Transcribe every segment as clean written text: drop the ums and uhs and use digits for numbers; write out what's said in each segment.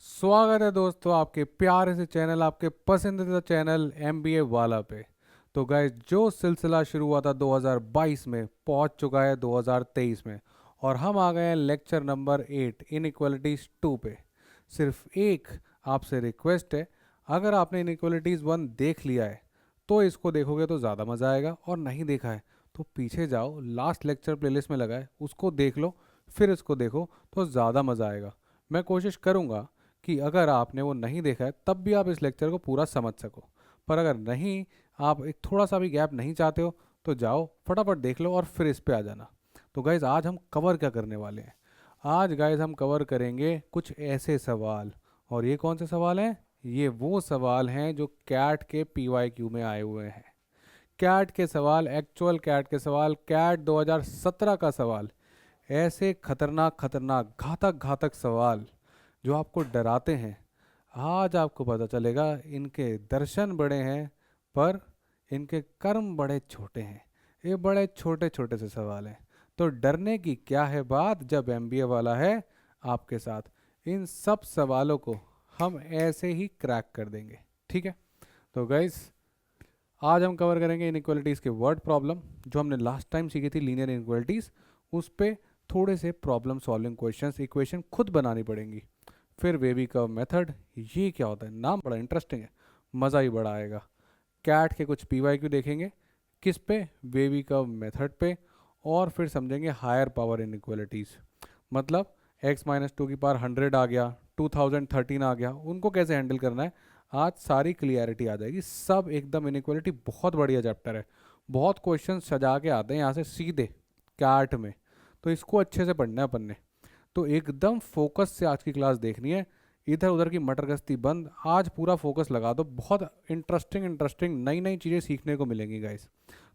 स्वागत है दोस्तों आपके प्यारे से चैनल, आपके पसंदीदा चैनल MBA वाला पे। तो गाइस, जो सिलसिला शुरू हुआ था 2022 में पहुंच चुका है 2023 में, और हम आ गए हैं लेक्चर नंबर 8 इनइक्वालिटीज़ 2 पे। सिर्फ एक आपसे रिक्वेस्ट है, अगर आपने इनइक्वालिटीज़ 1 देख लिया है तो इसको देखोगे तो ज़्यादा मज़ा आएगा, और नहीं देखा है तो पीछे जाओ, लास्ट लेक्चर प्लेलिस्ट में लगा है, उसको देख लो, फिर इसको देखो तो ज़्यादा मज़ा आएगा। मैं कोशिश करूँगा कि अगर आपने वो नहीं देखा है तब भी आप इस लेक्चर को पूरा समझ सको। पर अगर नहीं, आप एक थोड़ा सा भी गैप नहीं चाहते हो तो जाओ फटाफट देख लो और फिर इस पे आ जाना। तो गाइज़, आज हम कवर क्या करने वाले हैं? आज गाइज़ हम कवर करेंगे कुछ ऐसे सवाल। और ये कौन से सवाल हैं? ये वो सवाल हैं जो कैट के PYQ में आए हुए हैं। कैट के सवाल, एक्चुअल कैट के सवाल, कैट 2017 का सवाल। ऐसे खतरनाक खतरनाक घातक घातक सवाल जो आपको डराते हैं। आज आपको पता चलेगा इनके दर्शन बड़े हैं पर इनके कर्म बड़े छोटे हैं। ये बड़े छोटे छोटे से सवाल हैं, तो डरने की क्या है बात जब MBA वाला है आपके साथ। इन सब सवालों को हम ऐसे ही क्रैक कर देंगे, ठीक है? तो गाइस, आज हम कवर करेंगे इनइक्वालिटीज़ के वर्ड प्रॉब्लम। जो हमने लास्ट टाइम सीखी थी लीनियर इनइक्वालिटीज़, उस पे थोड़े से प्रॉब्लम सॉल्विंग क्वेश्चंस, इक्वेशन खुद बनानी पड़ेंगी। फिर वेवी कर्व मेथड, ये क्या होता है? नाम बड़ा इंटरेस्टिंग है, मज़ा ही बड़ा आएगा। कैट के कुछ PYQ देखेंगे, किस पे? वेवी कर्व मेथड पे। और फिर समझेंगे हायर पावर इनइक्वालिटीज़, मतलब x-2 की पावर 100 आ गया, 2013 आ गया, उनको कैसे हैंडल करना है। आज सारी क्लियरिटी आ जाएगी, सब एकदम। इनइक्वालिटी बहुत बढ़िया चैप्टर है, बहुत क्वेश्चन सजा के आते हैं यहाँ से सीधे कैट में, तो इसको अच्छे से पढ़ना है अपन ने। तो एकदम फोकस से आज की क्लास देखनी है, इधर उधर की मटर गश्ती बंद। आज पूरा फोकस लगा दो, बहुत इंटरेस्टिंग इंटरेस्टिंग नई नई चीज़ें सीखने को मिलेंगी गाइस।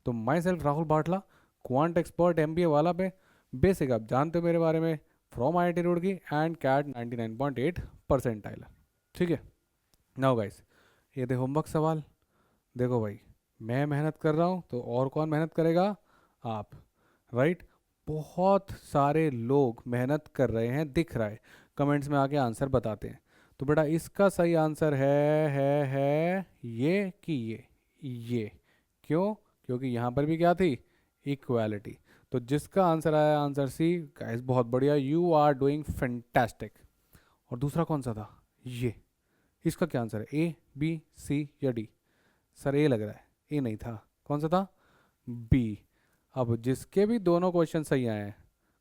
तो my self Rahul Batla, quant expert MBA वाला पे। बेसिक आप जानते हो मेरे बारे में, from IIT Roorkee and cat 99.8 percentile, ठीक है? नाउ गाइस, ये देखो होमवर्क सवाल। देखो भाई, मैं मेहनत कर रहा हूँ तो और कौन मेहनत करेगा? आप, राइट? बहुत सारे लोग मेहनत कर रहे हैं, दिख रहा है, कमेंट्स में आके आंसर बताते हैं। तो बेटा, इसका सही आंसर है ये कि ये। क्यों? क्योंकि यहाँ पर भी क्या थी? इक्वालिटी। तो जिसका आंसर आया आंसर सी, गाइस बहुत बढ़िया, यू आर डूइंग फैंटास्टिक। और दूसरा कौन सा था? ये। इसका क्या आंसर है? A, B, C या D? सर ए लग रहा है, ए नहीं था। कौन सा था? B। अब जिसके भी दोनों क्वेश्चन सही आए हैं,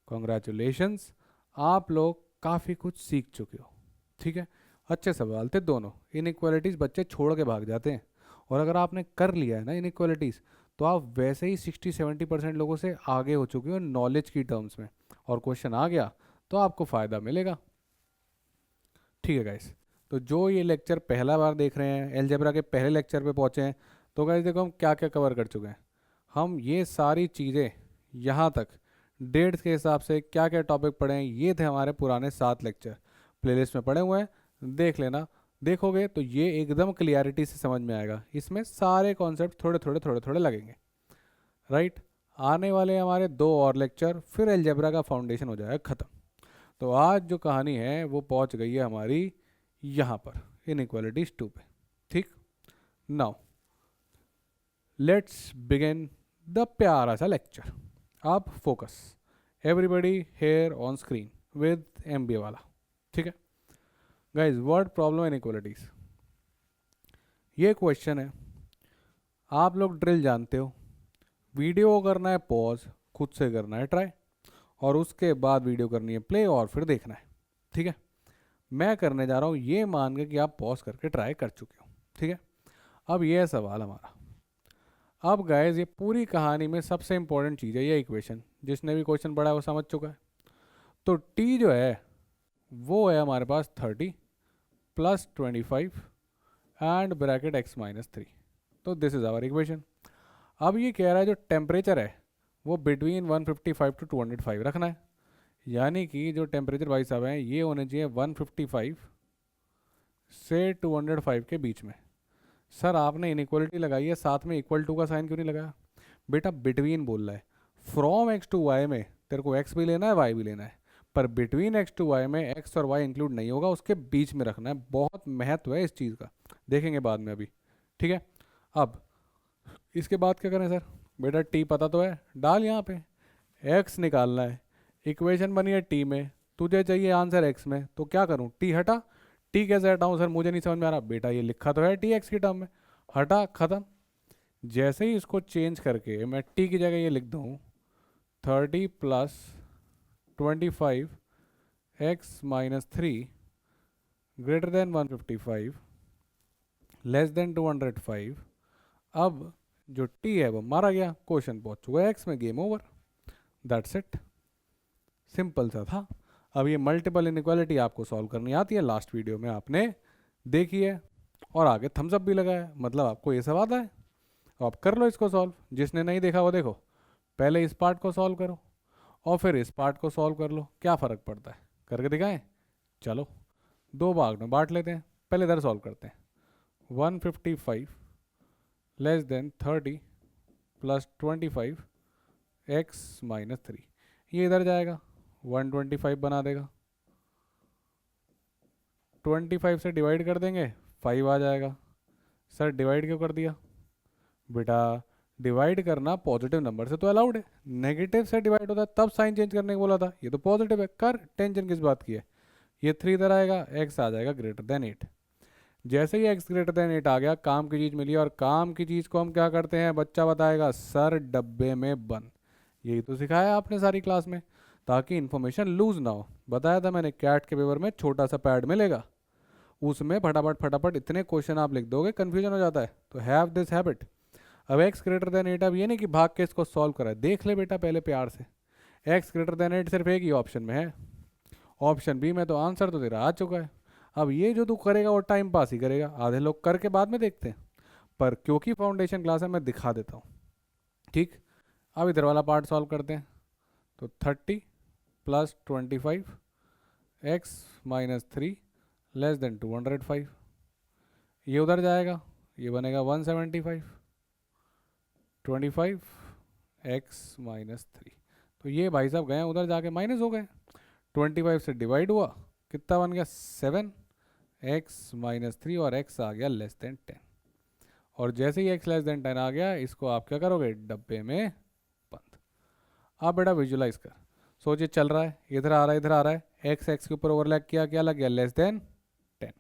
कॉन्ग्रेचुलेशंस, आप लोग काफ़ी कुछ सीख चुके हो, ठीक है? अच्छे सवाल थे दोनों। इनइक्वालिटीज़ बच्चे छोड़ के भाग जाते हैं, और अगर आपने कर लिया है ना इनइक्वालिटीज़, तो आप वैसे ही 60-70% लोगों से आगे हो चुके हो नॉलेज की टर्म्स में, और क्वेश्चन आ गया तो आपको फ़ायदा मिलेगा, ठीक है गाइस? तो जो ये लेक्चर पहला बार देख रहे हैं, अलजेब्रा के पहले लेक्चर पे पहुंचे हैं, तो गाइस देखो हम क्या क्या कवर कर चुके हैं। हम ये सारी चीज़ें यहाँ तक डेट्स के हिसाब से क्या क्या टॉपिक पढ़े हैं, ये थे हमारे पुराने 7 लेक्चर, प्लेलिस्ट में पड़े हुए हैं, देख लेना। देखोगे तो ये एकदम क्लियरिटी से समझ में आएगा, इसमें सारे कॉन्सेप्ट थोड़े थोड़े लगेंगे, राइट? आने वाले हमारे 2 और लेक्चर, फिर अलजेब्रा का फाउंडेशन हो जाएगा ख़त्म। तो आज जो कहानी है वो पहुंच गई है हमारी यहाँ पर, इनइक्वालिटीज 2 पे, ठीक? नाउ लेट्स बिगिन द प्यारा सा लेक्चर। अब focus, everybody here on screen with MBA वाला, ठीक है? गाइस, वर्ड प्रॉब्लम इनइक्वालिटीज, ये क्वेश्चन है। आप लोग ड्रिल जानते हो, वीडियो करना है पॉज, खुद से करना है ट्राई, और उसके बाद वीडियो करनी है प्ले और फिर देखना है, ठीक है? मैं करने जा रहा हूँ ये मान के कि आप पॉज करके ट्राई कर चुके हो, ठीक है? अब ये है सवाल हमारा। अब गाइस, ये पूरी कहानी में सबसे इंपॉर्टेंट चीज़ है ये इक्वेशन, जिसने भी क्वेश्चन पढ़ा है वो समझ चुका है। तो t जो है वो है हमारे पास 30 + 25 एंड ब्रैकेट x-3। तो दिस इज आवर इक्वेशन। अब ये कह रहा है जो टेम्परेचर है वो बिटवीन 155 टू 205 रखना है, यानी कि जो टेम्परेचर भाई साहब हैं ये होने चाहिए 155 से 205 के बीच में। सर आपने इनइक्वालिटी लगाई है, साथ में इक्वल टू का साइन क्यों नहीं लगाया? बेटा बिटवीन बोल रहा है, फ्रॉम x टू y में तेरे को x भी लेना है y भी लेना है, पर बिटवीन एक्स टू वाई में एक्स और वाई इंक्लूड नहीं होगा, उसके बीच में रखना है। बहुत महत्व है इस चीज़ का, देखेंगे बाद में अभी। ठीक है, अब इसके बाद क्या करें सर? बेटा टी पता तो है, डाल यहाँ पे, एक्स निकालना है। इक्वेशन बनी है टी में, तुझे चाहिए आंसर एक्स में, तो क्या करूँ? टी हटा। टी कैसे हटाऊँ सर, मुझे नहीं समझ में आ रहा। बेटा ये लिखा तो है टी एक्स की टर्म में, हटा, ख़त्म। जैसे ही इसको चेंज करके मैं टी की जगह ये लिख दूँ 30 plus 25 x minus 3 greater than 155 less than 205। अब जो टी है वो मारा गया, क्वेश्चन पहुंच चुका है एक्स में, game over, that's it. Simple सा था। अब ये मल्टीपल इनइक्वालिटी आपको सॉल्व करनी आती है, लास्ट वीडियो में आपने देखी है और आगे थम्स अप भी लगाया है, मतलब आपको ये सब आता है। आप कर लो इसको सॉल्व, जिसने नहीं देखा वो देखो, पहले इस पार्ट को सॉल्व करो और फिर इस पार्ट को सॉल्व कर लो, क्या फ़र्क पड़ता है, करके दिखाएं। चलो दो भाग में बांट लेते हैं, पहले इधर सॉल्व करते हैं। 155 less than 30 plus 25 x minus 3, ये इधर जाएगा 125 बना देगा, 25 से डिवाइड कर देंगे 5 आ जाएगा। सर डिवाइड क्यों कर दिया? बेटा डिवाइड करना पॉजिटिव नंबर से तो अलाउड है, नेगेटिव से डिवाइड होता है तब साइन चेंज करने को बोला था, ये तो पॉजिटिव है, कर, टेंशन किस बात की है। ये 3 इधर आएगा, एक्स आ जाएगा ग्रेटर देन 8। जैसे ही एक्स ग्रेटर देन 8 आ गया, काम की चीज़ मिली, और काम की चीज़ को हम क्या करते हैं, बच्चा बताएगा सर डब्बे में बंद। यही तो सिखाया आपने सारी क्लास में, ताकि इन्फॉर्मेशन लूज ना हो। बताया था मैंने, कैट के पेपर में छोटा सा पैड मिलेगा, उसमें फटाफट फटाफट इतने क्वेश्चन आप लिख दोगे, कन्फ्यूजन हो जाता है, तो हैव दिस हैबिट। अब एक्स ग्रेटर देन 8, अब ये नहीं कि भाग के इसको सॉल्व करा है, देख ले बेटा पहले प्यार से। एक्स ग्रेटर देन 8 सिर्फ एक ही ऑप्शन में है, ऑप्शन बी में तो आंसर तो तेरा आ चुका है। अब ये जो तू करेगा वो टाइम पास ही करेगा, आधे लोग करके बाद में देखते हैं, पर क्योंकि फाउंडेशन क्लास है मैं दिखा देता हूँ। ठीक, अब इधर वाला पार्ट सॉल्व करते हैं। तो 30 plus 25 x minus 3 less than 205, ये उधर जाएगा, ये बनेगा 175 25 एक्स माइनस 3, तो ये भाई साहब गए उधर जाके माइनस हो गए। 25 से डिवाइड हुआ, कितना बन गया 7 एक्स माइनस 3, और एक्स आ गया लेस देन 10। और जैसे ही एक्स लेस देन 10 आ गया, इसको आप क्या करोगे, डब्बे में बंद। आप बेटा विजुलाइज कर, सोचिए चल रहा है, इधर आ रहा है, इधर आ रहा है, एक्स एक्स के ऊपर ओवरलैप किया, क्या लग गया, लेस देन 10।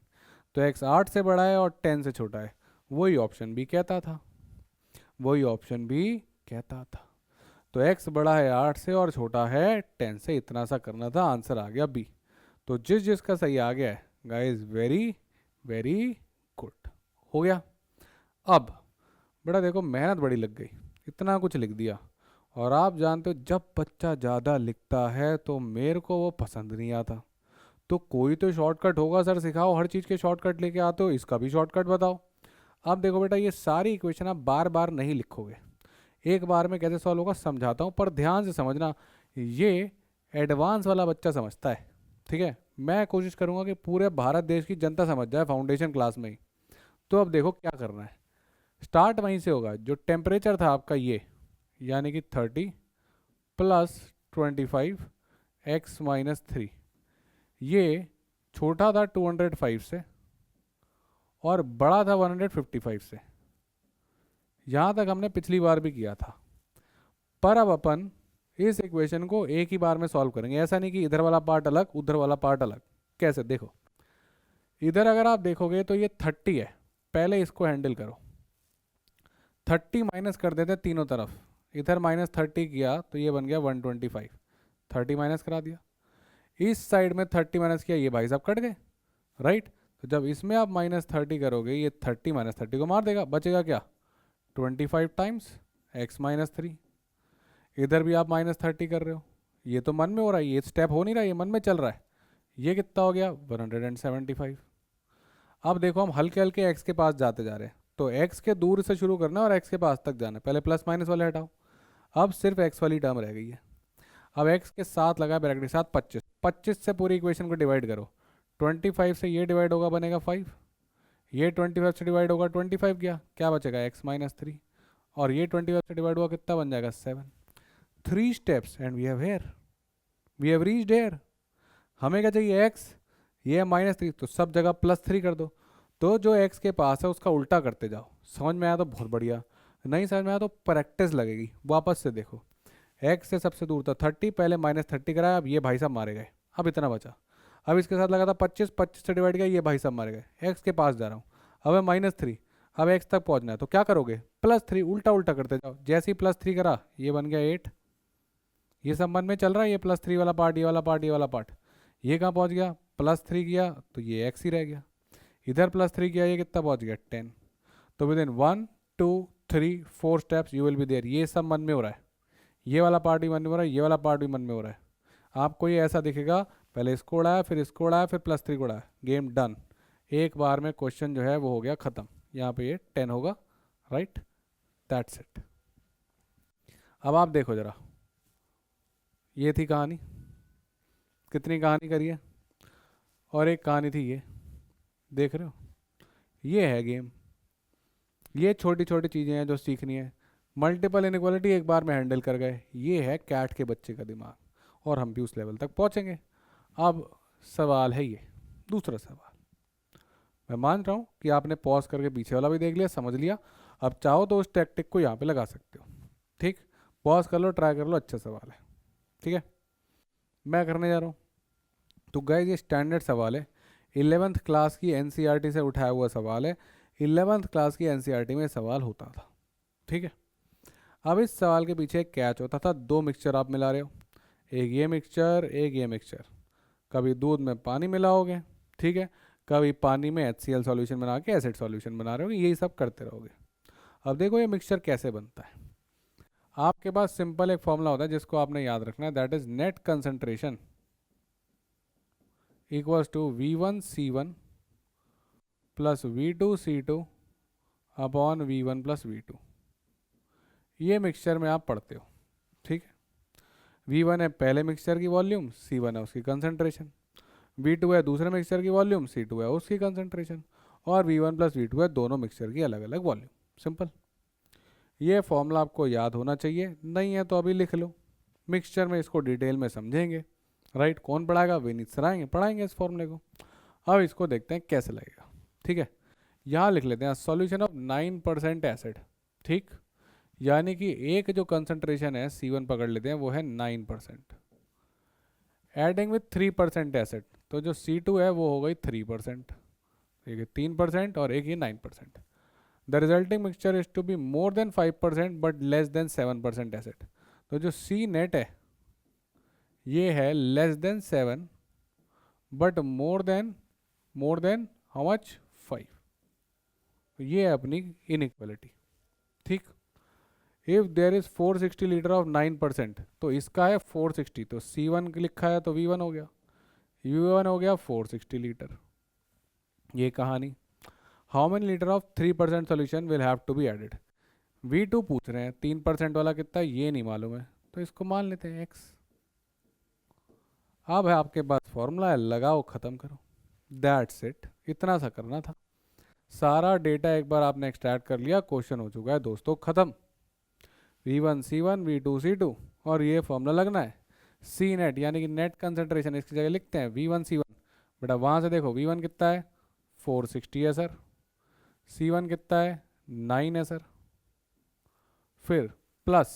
तो एक्स 8 से बड़ा है और 10 से छोटा है, वही ऑप्शन भी कहता था, वही ऑप्शन भी कहता था। तो x बड़ा है 8 से और छोटा है 10 से, इतना सा करना था, आंसर आ गया बी। तो जिस जिसका सही आ गया है गाइस, वेरी वेरी गुड, हो गया। अब बेटा देखो मेहनत बड़ी लग गई, इतना कुछ लिख दिया, और आप जानते हो जब बच्चा ज़्यादा लिखता है तो मेरे को वो पसंद नहीं आता। तो कोई तो शॉर्टकट होगा, सर सिखाओ, हर चीज़ के शॉर्टकट लेके आते हो, इसका भी शॉर्टकट बताओ। अब देखो बेटा, ये सारी इक्वेशन आप बार बार नहीं लिखोगे, एक बार में कैसे सॉल्व होगा समझाता हूँ, पर ध्यान से समझना, ये एडवांस वाला बच्चा समझता है। ठीक है, मैं कोशिश करूँगा कि पूरे भारत देश की जनता समझ जाए फाउंडेशन क्लास में ही। तो अब देखो क्या करना है, स्टार्ट वहीं से होगा, जो टेम्परेचर था आपका ये, यानी कि 30 प्लस 25 एक्स माइनस 3, ये छोटा था 205 से और बड़ा था 155 से, यहाँ तक हमने पिछली बार भी किया था। पर अब अपन इस इक्वेशन को एक ही बार में सॉल्व करेंगे, ऐसा नहीं कि इधर वाला पार्ट अलग उधर वाला पार्ट अलग। कैसे, देखो इधर अगर आप देखोगे तो ये 30 है, पहले इसको हैंडल करो, 30 माइनस कर देते तीनों तरफ, इधर माइनस 30 किया तो ये बन गया 125, 30 माइनस करा दिया, इस साइड में 30 माइनस किया, ये भाई साहब कट गए, राइट। तो जब इसमें आप माइनस 30 करोगे, ये 30 माइनस 30 को मार देगा, बचेगा क्या, 25 टाइम्स एक्स माइनस 3। इधर भी आप माइनस 30 कर रहे हो, ये तो मन में हो रहा है, ये स्टेप हो नहीं रहा है, ये मन में चल रहा है, ये कितना हो गया 175। अब देखो हम हल्के हल्के एक्स के पास जाते जा रहे हैं, तो एक्स के दूर से शुरू करना है और एक्स के पास तक जाना है, पहले प्लस माइनस वाले हटाओ, अब सिर्फ एक्स वाली टर्म रह गई है। अब एक्स के साथ लगा ब्रैकेट के साथ 25, 25 से पूरी इक्वेशन को डिवाइड करो, 25 से ये डिवाइड होगा बनेगा 5, ये 25 से डिवाइड होगा 25 गया, क्या बचेगा एक्स माइनस 3, और ये 25 से डिवाइड हुआ कितना बन जाएगा 7। 3 steps and we have here, we have reached here, हमें क्या चाहिए x, ये है -3, तो सब जगह +3 कर दो। तो जो x के पास है उसका उल्टा करते जाओ। समझ में आया तो बहुत बढ़िया, नहीं समझ में आया तो प्रैक्टिस लगेगी, वापस से देखो। x से सबसे दूर था 30, पहले -30 कराया, अब ये भाई साहब मारे गए, अब इतना बचा। अब इसके साथ लगा था 25, 25 से डिवाइड किया, ये भाई साहब मारे गए। x के पास जा रहा हूँ, अब है -3, अब x तक पहुँचना है, तो क्या करोगे, +3, उल्टा उल्टा करते जाओ। जैसे ही +3 करा, ये बन गया 8, ये सब मन में चल रहा है, ये +3 वाला पार्ट, ये वाला पार्ट, ये वाला पार्ट। ये कहाँ पहुँच गया, +3 किया तो ये x ही रह गया, इधर +3 किया, ये कितना पहुँच गया 10। तो within 1 2 3 4 steps you will be there. ये सब मन में हो रहा है, ये वाला पार्ट भी मन में हो रहा है, ये वाला पार्ट भी मन में हो रहा है। आपको ये ऐसा दिखेगा, पहले इसको उड़ाया, फिर इसको उड़ाया, फिर +3 को उड़ाया, गेम डन। एक बार में क्वेश्चन जो है वो हो गया ख़त्म। यहाँ पे ये 10 होगा, राइट, दैट्स इट। अब आप देखो ज़रा, ये थी कहानी, कितनी कहानी करी है, और एक कहानी थी ये, देख रहे हो, ये है गेम। ये छोटी छोटी चीज़ें हैं जो सीखनी है। मल्टीपल इनइक्वालिटी एक बार में हैंडल कर गए, ये है कैट के बच्चे का दिमाग, और हम भी उस लेवल तक पहुंचेंगे। अब सवाल है ये, दूसरा सवाल। मैं मान रहा हूँ कि आपने पॉज करके पीछे वाला भी देख लिया, समझ लिया। अब चाहो तो उस टैक्टिक को यहाँ पे लगा सकते हो, ठीक। पॉज कर लो, ट्राई कर लो, अच्छा सवाल है, ठीक है। मैं करने जा रहा हूँ। तो गाइस ये स्टैंडर्ड सवाल है, 11th क्लास की एनसीईआरटी से उठाया हुआ सवाल है। 11th क्लास की एनसीईआरटी में सवाल होता था, ठीक है। अब इस सवाल के पीछे एक कैच होता था, दो मिक्सचर आप मिला रहे हो, एक ये मिक्सचर, एक ये मिक्सचर। कभी दूध में पानी मिलाओगे, ठीक है, कभी पानी में HCl सॉल्यूशन बना के एसिड सॉल्यूशन बना रहे होगे, यही सब करते रहोगे। अब देखो ये मिक्सचर कैसे बनता है। आपके पास सिंपल एक फॉर्मूला होता है जिसको आपने याद रखना है, that is net concentration equals to V1C1 plus V2C2 upon V1 plus V2। ये मिक्सचर में आप पढ़ते हो, ठीक है। V1 है पहले मिक्सचर की वॉल्यूम, C1 है उसकी कंसंट्रेशन, V2 है दूसरे मिक्सचर की वॉल्यूम, C2 है उसकी कंसंट्रेशन, और V1 प्लस V2 है दोनों मिक्सचर की अलग अलग वॉल्यूम। सिंपल। ये फॉर्मूला आपको याद होना चाहिए, नहीं है तो अभी लिख लो, मिक्सचर में इसको डिटेल में समझेंगे, राइट। कौन पढ़ाएगा, विनीत सर पढ़ाएंगे इस फॉर्मूले को। अब इसको देखते हैं कैसे लगेगा, ठीक है। यहाँ लिख लेते हैं सॉल्यूशन ऑफ 9% एसिड, ठीक, यानी कि एक जो कंसंट्रेशन है C1 पकड़ लेते हैं वो है 9%, एडिंग विथ 3% एसिड, तो जो C2 है वो हो गई 3%, एक है 3% और एक ही 9%। The resulting mixture is to be more than 5% but less than 7% acid. तो जो C नेट है ये है less than 7 but more than how much 5। ये है अपनी इनइक्वालिटी, ठीक। If there is 460 litre of 9%, तो इसका है 460, तो C1 लिखा है तो V1 हो गया, V1 हो गया 460 लीटर। ये कहानी। How many litre of 3% solution will have to be added. V2 पूछ रहे हैं, 3% वाला कितना है ये नहीं मालूम है, तो इसको मान लेते हैं x। अब है आपके पास फॉर्मूला है, लगाओ ख़त्म करो, दैट्स इट, इतना सा करना था। सारा डेटा एक बार आपने एक्सट्रैक्ट कर लिया, क्वेश्चन हो चुका है दोस्तों ख़त्म। V1C1 V2C2 और ये फॉर्मूला लगना है। C नेट यानी कि नेट कंसंट्रेशन, इसकी जगह लिखते हैं V1C1। बेटा वहाँ से देखो V1 कितना है 460 है सर, C1 कितना है 9 है सर, फिर प्लस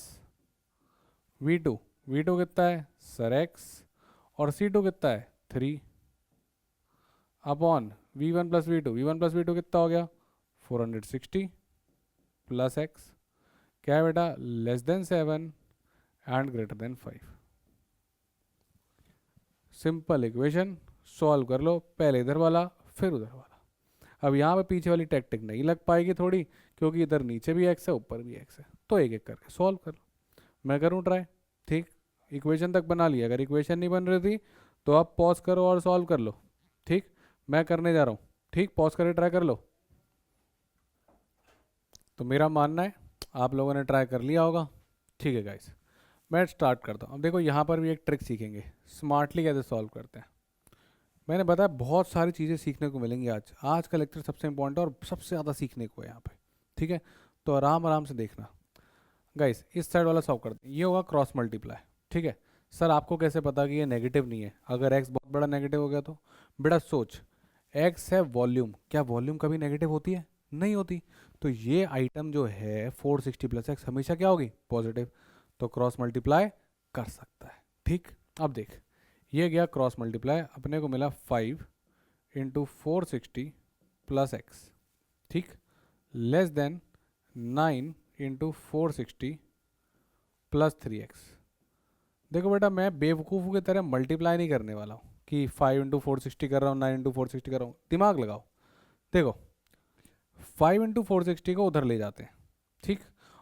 V2 कितना है सर x, और C2 कितना है 3 अपॉन V1 प्लस V2 कितना हो गया 460 प्लस x, क्या है बेटा less than 7 and greater than 5। Simple equation, solve कर लो, पहले इधर वाला फिर उधर वाला। अब यहाँ पे पीछे वाली टैक्टिक नहीं लग पाएगी थोड़ी, क्योंकि इधर नीचे भी x है ऊपर भी x है, तो एक एक करके सॉल्व कर लो। मैं करूँ ट्राई, ठीक। इक्वेशन तक बना लिया, अगर इक्वेशन नहीं बन रही थी तो आप पॉज करो और सॉल्व कर लो, ठीक। मैं करने जा रहा हूँ, ठीक, पॉज करके ट्राई कर लो। तो मेरा मानना है आप लोगों ने ट्राई कर लिया होगा, ठीक है गाइस। मैं स्टार्ट करता हूँ। अब देखो यहाँ पर भी एक ट्रिक सीखेंगे, स्मार्टली कैसे सॉल्व करते हैं। मैंने बताया बहुत सारी चीज़ें सीखने को मिलेंगी आज का लेक्चर सबसे इंपॉर्टेंट और सबसे ज़्यादा सीखने को है यहाँ पे, ठीक है। तो आराम आराम से देखना गाइस। इस साइड वाला सॉल्व करते हैं, ये होगा क्रॉस मल्टीप्लाई, ठीक है। सर आपको कैसे पता कि ये नेगेटिव नहीं है? अगर एक्स बहुत बड़ा नेगेटिव हो गया तो? बेटा सोच, एक्स है वॉल्यूम, क्या वॉल्यूम कभी नेगेटिव होती है? नहीं होती। तो ये आइटम जो है 460 प्लस एक्स हमेशा क्या होगी? पॉजिटिव। तो क्रॉस मल्टीप्लाई कर सकता है। ठीक, अब देख, ये गया क्रॉस मल्टीप्लाई, अपने को मिला 5 इंटू 460 प्लस एक्स, ठीक, less than 9 into 460 plus 3x। देखो बेटा, मैं बेवकूफ़ों की तरह मल्टीप्लाई नहीं करने वाला हूँ कि 5 इंटू 460 कर रहा हूँ, 9 इंटू 460 कर रहा हूँ। दिमाग लगाओ, देखो 5 इंटू 460 को उधर ले जाते हैं, ठीक,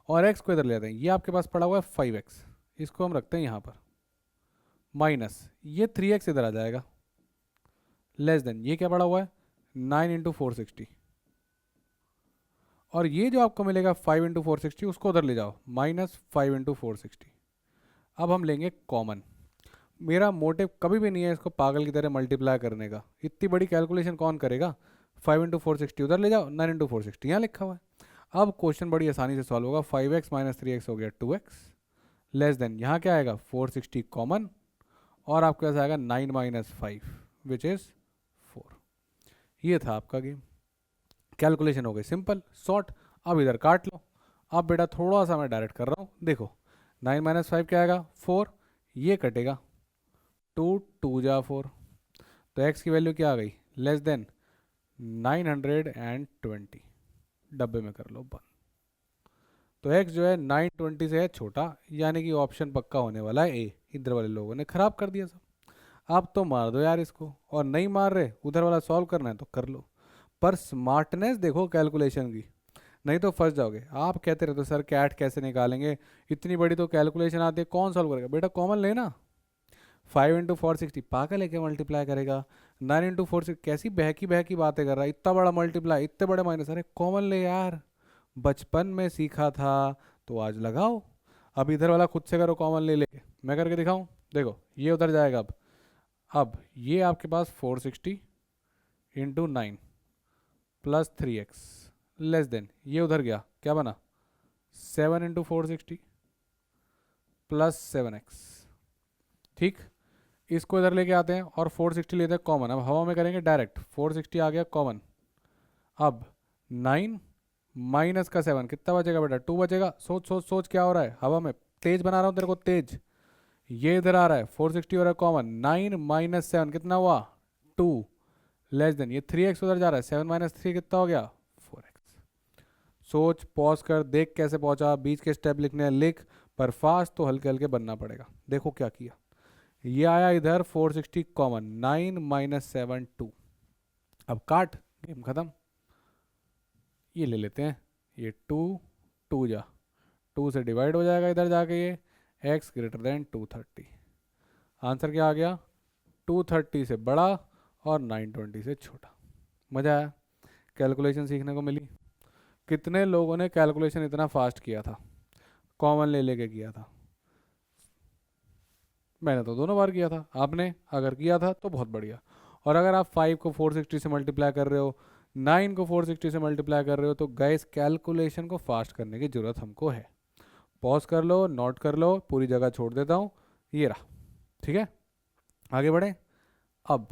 और x को इधर ले जाते हैं। ये आपके पास पड़ा हुआ है 5x, इसको हम रखते हैं यहाँ पर, माइनस ये 3x इधर आ जाएगा, लेस देन ये क्या पड़ा हुआ है 9 इंटू 460, और ये जो आपको मिलेगा 5 इंटू 460 उसको उधर ले जाओ, माइनस 5 इंटू 460। अब हम लेंगे कॉमन। मेरा मोटिव कभी भी नहीं है इसको पागल की तरह मल्टीप्लाई करने का, इतनी बड़ी कैलकुलेशन कौन करेगा। 5 इंटू 460 उधर ले जाओ, 9 इंटू 460 यहाँ लिखा हुआ है। अब क्वेश्चन बड़ी आसानी से सॉल्व होगा। 5x माइनस 3x हो गया 2x, लेस देन यहाँ क्या आएगा 460 कॉमन, और आपके पास आएगा 9 माइनस 5 विच इज़ 4। ये था आपका गेम, कैलकुलेशन हो गई सिंपल शॉर्ट। अब इधर काट लो। अब बेटा थोड़ा सा मैं डायरेक्ट कर रहा हूँ, देखो 9 माइनस 5 क्या आएगा 4, ये कटेगा 2 2 जा 4, तो x की वैल्यू क्या आ गई लेस देन 920, डब्बे में कर लो बंद। तो x जो है 920 से है छोटा, यानी कि ऑप्शन पक्का होने वाला है ए। इधर वाले लोगों ने खराब कर दिया सब। आप तो मार दो यार इसको, और नहीं मार रहे उधर वाला सॉल्व करना है तो कर लो, पर स्मार्टनेस देखो कैलकुलेशन की, नहीं तो फंस जाओगे। आप कहते रहते हो सर कैट कैसे निकालेंगे, इतनी बड़ी तो कैलकुलेशन आती है, कौन सॉल्व करेगा? बेटा कॉमन लेना, 5 इंटू 460 पागल है क्या मल्टीप्लाई करेगा? 9 इंटू 460 कैसी बहकी बहकी बातें कर रहा है, इतना बड़ा मल्टीप्लाई इतने बड़े माइनस, अरे कॉमन ले यार, बचपन में सीखा था तो आज लगाओ। अब इधर वाला खुद से करो कॉमन ले लेके, मैं करके दिखाऊं, देखो ये उधर जाएगा। अब ये आपके पास 460 into 9 plus 3x, less than ये उधर गया, क्या बना 7 इंटू 460 प्लस 7x, ठीक, इसको इधर लेके आते हैं और 460 लेते हैं कॉमन। अब हवा में करेंगे डायरेक्ट, 460 आ गया कॉमन। अब 9 माइनस का 7 कितना बचेगा बेटा 2 बचेगा। सोच सोच सोच क्या हो रहा है हवा में, तेज बना रहा हूँ तेरे को तेज। ये इधर आ रहा है 460 हो रहा है कॉमन, 9 माइनस 7 कितना हुआ 2, लेस देन ये 3x उधर जा रहा है, 7 माइनस 3 कितना हो गया 4x। सोच पॉज कर देख कैसे पहुंचा, बीच के स्टेप लिखने हैं लिख, पर फास्ट तो हल्के हल्के बनना पड़ेगा। देखो क्या किया, ये आया इधर 460 कॉमन, 9 माइनस 7 2, अब काट, गेम खत्म। ये ले लेते हैं, ये 2 2 जा 2 से डिवाइड हो जाएगा इधर जाके, ये x ग्रेटर देन 230। आंसर क्या आ गया 230 से बड़ा और 920 से छोटा। मज़ा आया, कैलकुलेशन सीखने को मिली। कितने लोगों ने कैलकुलेशन इतना फास्ट किया था, कॉमन ले लेके किया था? मैंने तो दोनों बार किया था, आपने अगर किया था तो बहुत बढ़िया। और अगर आप 5 को 460 से मल्टीप्लाई कर रहे हो, 9 को 460 से मल्टीप्लाई कर रहे हो, तो गाइस कैलकुलेशन को फास्ट करने की ज़रूरत हमको है। पॉज कर लो, नोट कर लो, पूरी जगह छोड़ देता हूँ, ये रहा, ठीक है, आगे बढ़े। अब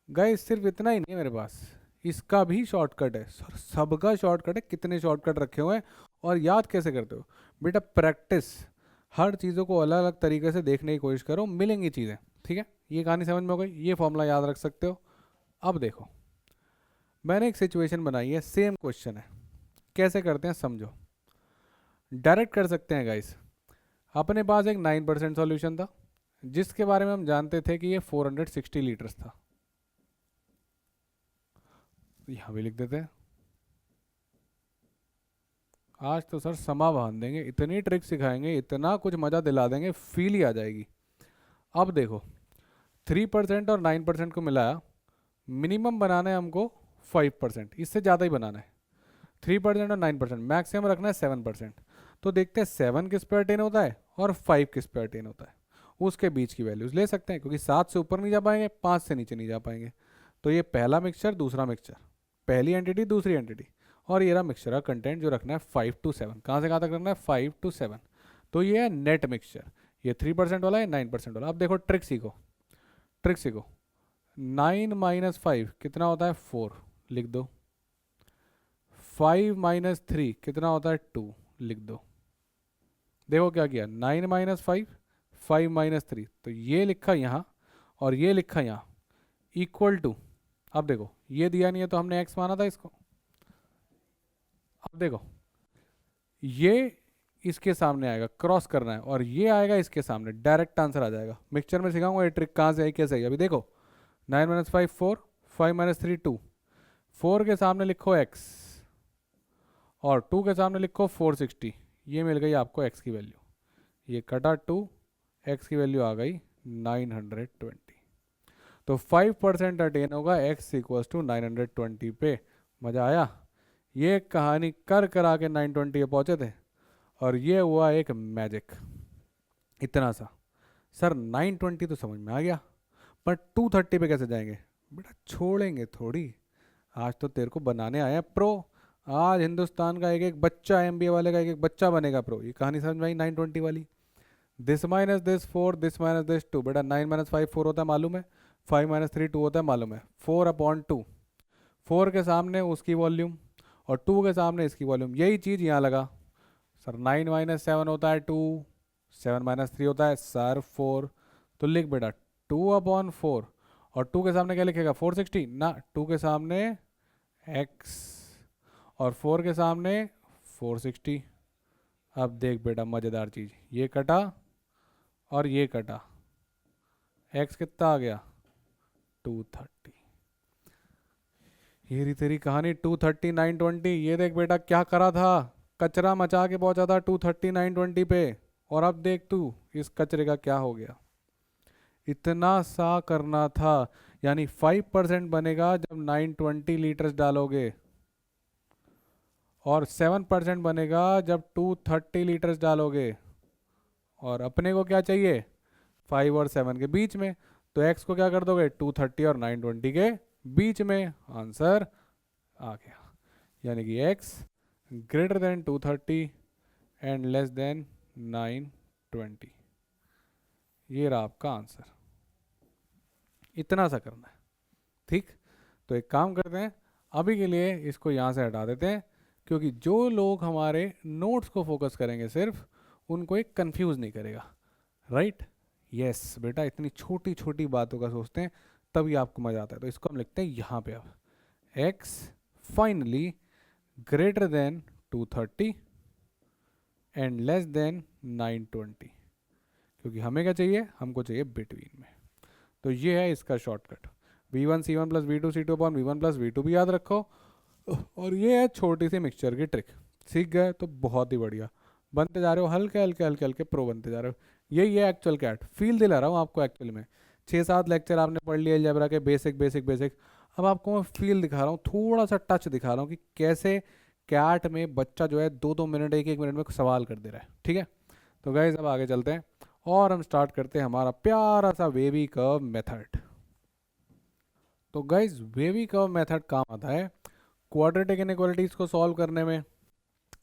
गाइस सिर्फ इतना ही नहीं है मेरे पास, इसका भी शॉर्टकट है सर, सबका शॉर्टकट है। कितने शॉर्टकट रखे हुए हैं और याद कैसे करते हो बेटा? प्रैक्टिस, हर चीज़ों को अलग अलग तरीके से देखने की कोशिश करो, मिलेंगी चीज़ें, ठीक है। ये कहानी समझ में हो गई, ये फॉर्मूला याद रख सकते हो। अब देखो मैंने एक सिचुएशन बनाई है, सेम क्वेश्चन है, कैसे करते हैं समझो। डायरेक्ट कर सकते हैं गाइस। अपने पास एक 9% सॉल्यूशन था जिसके बारे में हम जानते थे कि ये 460 लीटर्स था, यहाँ भी लिख देते हैं। आज तो सर समा बांध देंगे, इतनी ट्रिक सिखाएंगे, इतना कुछ मज़ा दिला देंगे, फील ही आ जाएगी। अब देखो 3% और 9% को मिलाया, मिनिमम बनाना है हमको 5%, इससे ज़्यादा ही बनाना है। 3% और 9%, मैक्सिमम रखना है 7%। तो देखते हैं 7 किस पे अटेन होता है और 5 किस पे अटेन होता है, उसके बीच की वैल्यूज़ ले सकते हैं, क्योंकि 7 से ऊपर नहीं जा पाएंगे, 5 से नीचे नहीं जा पाएंगे। तो ये पहला मिक्सचर दूसरा मिक्सचर, पहली एंटिटी दूसरी एंटिटी, और ये रहा मिक्सचर का कंटेंट जो रखना है 5 to 7। कहाँ से कहाँ तक रखना है 5 to 7। तो ये है नेट मिक्सचर, ये 3% वाला है 9% वाला। अब देखो ट्रिक सीखो, ट्रिक सीखो। 9 - 5 कितना होता है 4, लिख दो। 5 - 3 कितना होता है 2, लिख दो। देखो क्या किया, 9 - 5, 5 - 3, तो ये लिखा यहाँ और ये लिखा यहाँ, इक्वल टू। अब देखो ये दिया नहीं है तो हमने x माना था इसको। अब देखो ये इसके सामने आएगा, क्रॉस करना है, और ये आएगा इसके सामने, डायरेक्ट आंसर आ जाएगा। मिक्सचर में सिखाऊंगा ये ट्रिक कहाँ से आई कैसे आई। अभी देखो 9 - 5 4, 5 - 3 2, 4 के सामने लिखो x और 2 के सामने लिखो 460, ये मिल गई आपको x की वैल्यू। ये कटा 2, x की वैल्यू आ गई 920। तो 5% अटेन होगा x इक्वल्स टू 920 पे। मज़ा आया। ये कहानी कर करा के 920 पे पहुँचे थे, और ये हुआ एक मैजिक, इतना सा। सर 920 तो समझ में आ गया, पर 230 पे कैसे जाएंगे? बेटा छोड़ेंगे थोड़ी, आज तो तेरे को बनाने आया प्रो। आज हिंदुस्तान का एक एक बच्चा, एमबीए वाले का एक एक बच्चा बनेगा प्रो। ये कहानी समझ में आई 920 वाली। This minus this 4, this minus this 2। बेटा 9 - 5 4 होता है मालूम है, 5 - 3 2 होता है मालूम है। 4/2, 4 के सामने उसकी वॉल्यूम और 2 के सामने इसकी वॉल्यूम, यही चीज़ यहाँ लगा। सर 9 - 7 होता है 2, 7 - 3 होता है सर 4, तो लिख बेटा 2/4। और 2 के सामने क्या लिखेगा 460 ना, 2 के सामने x और 4 के सामने 460। अब देख बेटा मज़ेदार चीज़, ये कटा और ये कटा, x कितना आ गया 230। ये रही तेरी कहानी 230 920। ये देख बेटा क्या करा था, कचरा मचा के पहुंचा था 230 920 पे, और अब देख तू इस कचरे का क्या हो गया। इतना सा करना था, यानी 5% बनेगा जब 920 लीटर्स डालोगे, और 7% बनेगा जब 230 लीटर्स डालोगे। और अपने को क्या चाहिए 5 और 7 के बीच में, तो x को क्या कर दोगे 230 और 920 के बीच में। आंसर आ गया, यानी कि x greater than 230 and less than 920। ये रहा आपका आंसर। इतना सा करना है, ठीक। तो एक काम करते हैं, अभी के लिए इसको यहाँ से हटा देते हैं, क्योंकि जो लोग हमारे नोट्स को फोकस करेंगे सिर्फ, उनको एक कंफ्यूज नहीं करेगा। राइट, यस बेटा, इतनी छोटी छोटी बातों का सोचते हैं तभी आपको मज़ा आता है। तो इसको हम लिखते हैं यहाँ पे, अब x finally greater than 230 and less than 920, क्योंकि हमें क्या चाहिए, हमको चाहिए बिटवीन में। तो ये है इसका shortcut, v1 c1 plus v2 c2 upon v1 plus v2 भी याद रखो। और ये है छोटी सी मिक्सचर की ट्रिक। सीख गए तो बहुत ही बढ़िया, बनते जा रहे हो हल्के हल्के हल्के हल्के प्रो बनते जा रहे हो। यही है एक्चुअल कैट, फील दिला रहा हूँ आपको। एक्चुअल में 6-7 लेक्चर आपने पढ़ लिया अलजेब्रा के बेसिक बेसिक बेसिक, अब आपको मैं फील दिखा रहा हूँ, थोड़ा सा टच दिखा रहा हूँ कि कैसे कैट में बच्चा जो है 2-2 मिनट 1-1 मिनट में सवाल कर दे रहा है। ठीक है, तो गाइस अब आगे चलते हैं और हम स्टार्ट करते हैं हमारा प्यारा सा वेवी कर्व मेथड। तो गाइस वेवी कर्व मेथड काम आता है क्वाड्रेटिक इनइक्वालिटीज़ को सॉल्व करने में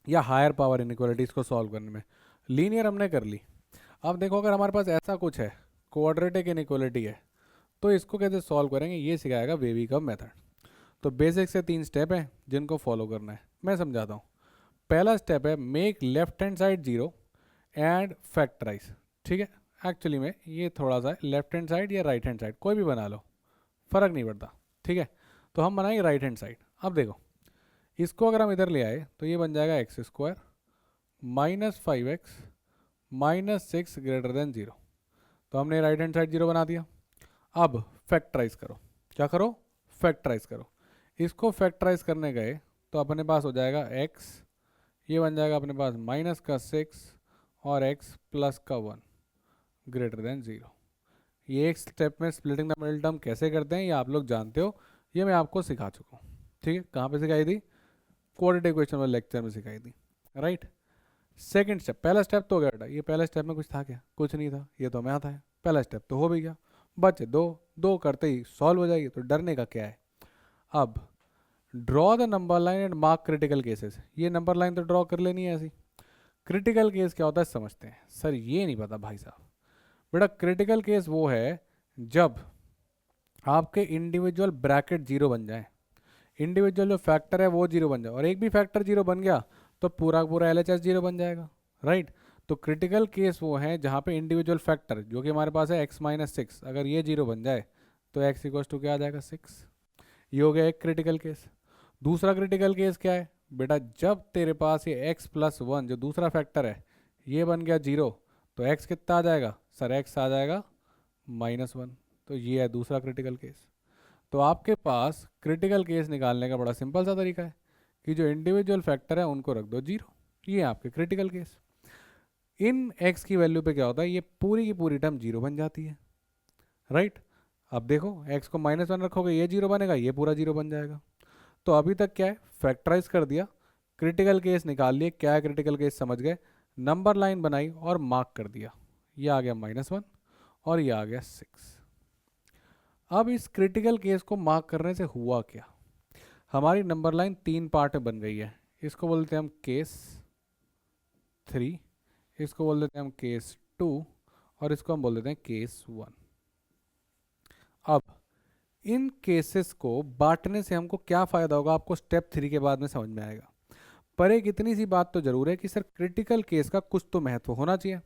या हायर पावर इनइक्वालिटीज़ को सॉल्व करने में। लीनियर हमने कर ली। अब देखो अगर हमारे पास ऐसा कुछ है, क्वाड्रेटिक इनइक्वालिटी है, तो इसको कैसे सॉल्व करेंगे ये सिखाएगा वेवी कर्व मेथड। तो बेसिक से 3 स्टेप हैं जिनको फॉलो करना है, मैं समझाता हूँ। पहला स्टेप है make left hand side 0 and factorise. ठीक है, एक्चुअली में ये थोड़ा सा लेफ्ट हैंड साइड या राइट हैंड साइड कोई भी बना लो, फ़र्क नहीं पड़ता। ठीक है, तो हम बनाएंगे राइट हैंड साइड। अब देखो इसको अगर हम इधर ले आए तो ये बन जाएगा x² -5x -6 ग्रेटर देन 0। तो हमने राइट हैंड साइड 0 बना दिया। अब फैक्टराइज करो, क्या करो फैक्टराइज करो। इसको फैक्टराइज करने गए तो अपने पास हो जाएगा x, ये बन जाएगा अपने पास -6 और x +1 ग्रेटर देन 0। ये एक स्टेप में स्प्लिटिंग द मिडिल टर्म कैसे करते हैं ये आप लोग जानते हो, ये मैं आपको सिखा चुका हूँ। ठीक है, कहाँ पे सिखाई थी, क्वाड्रेटिक इक्वेशन वाले लेक्चर में सिखाई थी। राइट, सेकंड स्टेप, पहला स्टेप तो हो गया बेटा। ये पहले स्टेप में कुछ था क्या, कुछ नहीं था, ये तो मैं आता है। पहला स्टेप तो हो भी गया, बचे दो करते ही सॉल्व हो जाएगी, तो डरने का क्या है। अब draw the number line and mark critical cases. ये नंबर लाइन तो ड्रॉ कर लेनी है ऐसी। क्रिटिकल केस क्या होता है समझते हैं। सर ये नहीं पता भाई साहब, बेटा क्रिटिकल केस वो है जब आपके इंडिविजुअल ब्रैकेट जीरो बन जाए, इंडिविजुअल जो फैक्टर है वो जीरो बन जाए, और एक भी फैक्टर जीरो बन गया तो पूरा पूरा एलएचएस जीरो बन जाएगा, राइट। तो क्रिटिकल केस वो है जहाँ पे इंडिविजुअल फैक्टर जो कि हमारे पास है x-6, अगर ये जीरो बन जाए तो x इक्वल्स टू क्या आ जाएगा 6। ये हो गया एक क्रिटिकल केस। दूसरा क्रिटिकल केस क्या है बेटा, जब तेरे पास ये x+1 जो दूसरा फैक्टर है ये बन गया जीरो, तो x कितना आ जाएगा सर, x आ जाएगा -1। तो ये है दूसरा क्रिटिकल केस। तो आपके पास क्रिटिकल केस निकालने का बड़ा सिंपल सा तरीका है कि जो इंडिविजुअल फैक्टर है उनको रख दो जीरो, ये है आपके क्रिटिकल केस। इन x की वैल्यू पे क्या होता है, ये पूरी की पूरी टर्म जीरो बन जाती है, राइट। अब देखो x को -1 रखोगे ये जीरो बनेगा, ये पूरा जीरो बन जाएगा। तो अभी तक क्या है, फैक्टराइज कर दिया, क्रिटिकल केस निकाल लिए, क्या है क्रिटिकल केस समझ गए, नंबर लाइन बनाई और मार्क कर दिया, ये आ गया -1 और ये आ गया 6। अब इस क्रिटिकल केस को मार्क करने से हुआ क्या, हमारी नंबर लाइन तीन पार्ट में बन गई है। इसको बोलते हैं हम केस 3, इसको बोल देते हैं हम केस 2 और इसको हम बोल देते हैं केस 1। अब इन केसेस को बांटने से हमको क्या फ़ायदा होगा आपको स्टेप 3 के बाद में समझ में आएगा। पर एक इतनी सी बात तो जरूर है कि सर क्रिटिकल केस का कुछ तो महत्व होना चाहिए।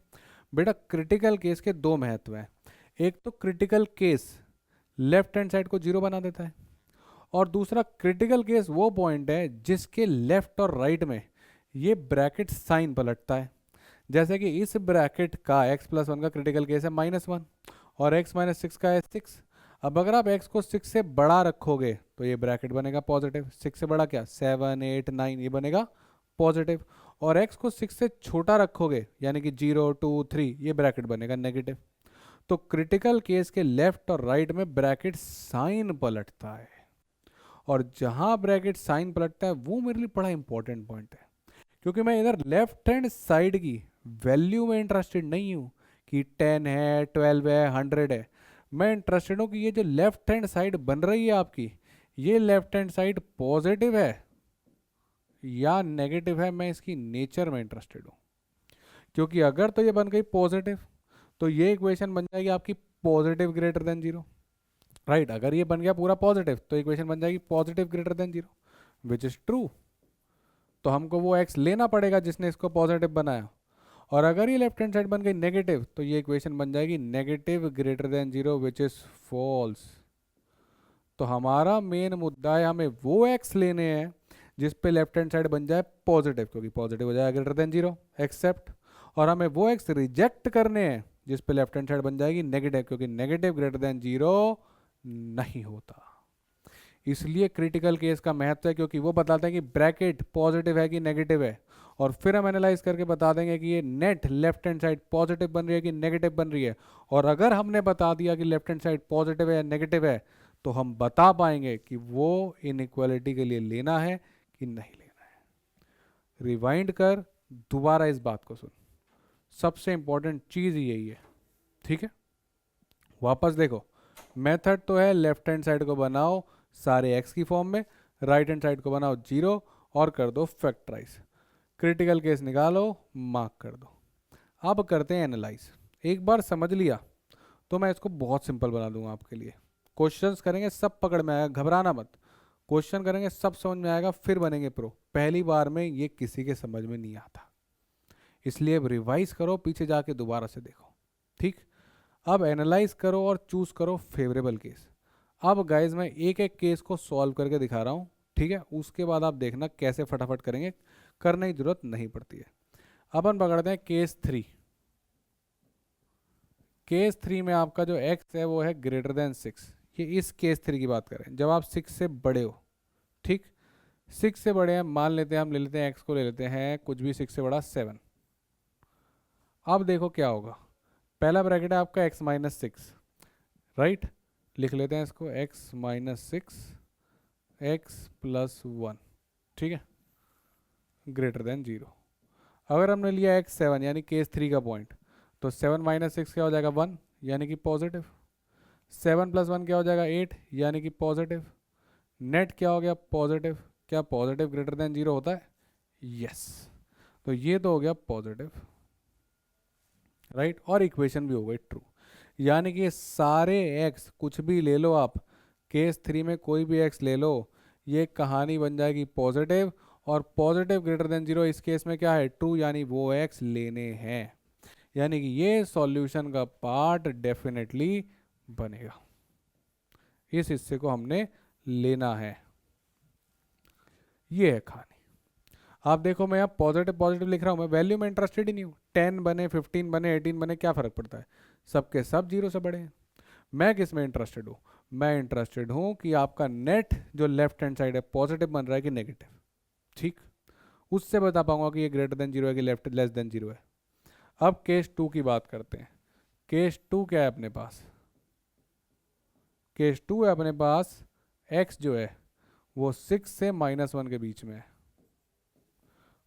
बेटा क्रिटिकल केस के दो महत्व हैं, एक तो critical case left hand side को जीरो बना देता है, और दूसरा क्रिटिकल केस वो पॉइंट है जिसके लेफ्ट और राइट में ये ब्रैकेट साइन पलटता है। जैसे कि इस ब्रैकेट का x+1 का क्रिटिकल केस है -1 और x-6 का है 6। अब अगर आप x को 6 से बड़ा रखोगे तो ये ब्रैकेट बनेगा पॉजिटिव, 6 से बड़ा क्या 7, 8, 9 ये बनेगा पॉजिटिव, और x को 6 से छोटा रखोगे यानी कि 0, 2, 3 ये ब्रैकेट बनेगा नेगेटिव। तो क्रिटिकल केस के लेफ्ट और राइट में ब्रैकेट साइन पलटता है, और जहां ब्रैकेट साइन पलटता है वो मेरे लिए बड़ा इंपॉर्टेंट पॉइंट है, क्योंकि मैं इधर लेफ्ट हैंड साइड की वैल्यू में इंटरेस्टेड नहीं हूँ कि 10 है 12 है 100 है। मैं इंटरेस्टेड हूँ कि ये जो लेफ्ट हैंड साइड बन रही है आपकी, ये लेफ्ट हैंड साइड पॉजिटिव है या नेगेटिव है, मैं इसकी नेचर में इंटरेस्टेड हूँ। क्योंकि अगर तो ये बन गई पॉजिटिव तो ये इक्वेशन बन जाएगी आपकी positive greater than zero, right. अगर ये बन गया पूरा पॉजिटिव तो इक्वेशन बन जाएगी positive greater than zero, which is true. तो हमको वो x लेना पड़ेगा जिसने इसको पॉजिटिव बनाया, और अगर ये लेफ्ट हैंड साइड बन गई नेगेटिव तो ये इक्वेशन बन जाएगी negative greater than zero, which is false. तो हमारा मेन मुद्दा है हमें वो x लेने हैं जिस पे लेफ्ट हैंड साइड बन जाए पॉजिटिव, क्योंकि पॉजिटिव हो जाएगा ग्रेटर देन जीरो, एक्सेप्ट। और हमें वो x रिजेक्ट करने हैं जिस पे लेफ्ट हैंड साइड बन जाएगी नेगेटिव, क्योंकि नेगेटिव ग्रेटर देन जीरो नहीं होता। इसलिए क्रिटिकल केस का महत्व है, क्योंकि वो बताते हैं कि ब्रैकेट पॉजिटिव है कि नेगेटिव है, और फिर हम एनालाइज करके बता देंगे कि ये net left hand side positive बन रही है कि नेगेटिव बन रही है। और अगर हमने बता दिया कि लेफ्ट हैंड साइड पॉजिटिव है या नेगेटिव है तो हम बता पाएंगे कि वो इनइक्वालिटी के लिए लेना है कि नहीं लेना है। रिवाइंड कर दोबारा इस बात को सुन, सबसे इंपॉर्टेंट चीज़ यही है, ठीक है। वापस देखो, मेथड तो है लेफ्ट हैंड साइड को बनाओ सारे x की फॉर्म में, राइट हैंड साइड को बनाओ जीरो और कर दो फैक्टराइज, क्रिटिकल केस निकालो मार्क कर दो। अब करते हैं एनालाइज। एक बार समझ लिया तो मैं इसको बहुत सिंपल बना दूंगा आपके लिए। क्वेश्चंस करेंगे सब पकड़ में आएगा, घबराना मत, क्वेश्चन करेंगे सब समझ में आएगा, फिर बनेंगे प्रो। पहली बार में ये किसी के समझ में नहीं आता, इसलिए अब रिवाइज करो, पीछे जाके दोबारा से देखो, ठीक। अब एनालाइज करो और चूज करो फेवरेबल केस। अब गाइज मैं एक एक केस को सॉल्व करके दिखा रहा हूँ, ठीक है। उसके बाद आप देखना कैसे फटाफट करेंगे, करने की जरूरत नहीं पड़ती है। अपन पकड़ते हैं केस 3। केस 3 में आपका जो x है वो है ग्रेटर देन 6। ये इस केस 3 की बात करें जब आप 6 से बड़े हो, ठीक। 6 से बड़े हैं, मान लेते हैं हम, ले लेते हैं x को, ले लेते हैं कुछ भी 6 से बड़ा 7। अब देखो क्या होगा, पहला ब्रैकेट है आपका x-6, राइट। लिख लेते हैं इसको x-6 x+1, ठीक है, ग्रेटर देन जीरो। अगर हमने लिया x7 यानी केस 3 का पॉइंट, तो 7-6 क्या हो जाएगा 1 यानी कि पॉजिटिव, 7+1 क्या हो जाएगा 8 यानी कि पॉजिटिव, नेट क्या हो गया पॉजिटिव। क्या पॉजिटिव ग्रेटर देन जीरो होता है, यस। तो ये तो हो गया पॉजिटिव, राइट, और इक्वेशन भी हो गई ट्रू। यानी कि सारे एक्स कुछ भी ले लो आप, केस 3 में कोई भी एक्स ले लो, ये कहानी बन जाएगी पॉजिटिव, और पॉजिटिव ग्रेटर देन जीरो इस केस में क्या है, ट्रू, यानी वो एक्स लेने हैं। यानी कि ये सॉल्यूशन का पार्ट डेफिनेटली बनेगा, इस हिस्से को हमने लेना है। ये है कहानी। आप देखो मैं यहाँ पॉजिटिव पॉजिटिव लिख रहा हूँ, मैं वैल्यू में इंटरेस्टेड ही नहीं हूँ, 10 बने 15 बने 18 बने क्या फ़र्क पड़ता है, सबके सब जीरो से बड़े हैं। मैं किस में इंटरेस्टेड हूँ, मैं इंटरेस्टेड हूँ कि आपका नेट जो लेफ्ट हैंड साइड है पॉजिटिव बन रहा है कि नेगेटिव। ठीक, उससे बता पाऊंगा कि ये ग्रेटर देन जीरो है कि लेफ्ट लेस देन जीरो है। अब केस 2 की बात करते हैं। केस 2 क्या है अपने पास, केस 2 है अपने पास x जो है वो 6 से -1 के बीच में है।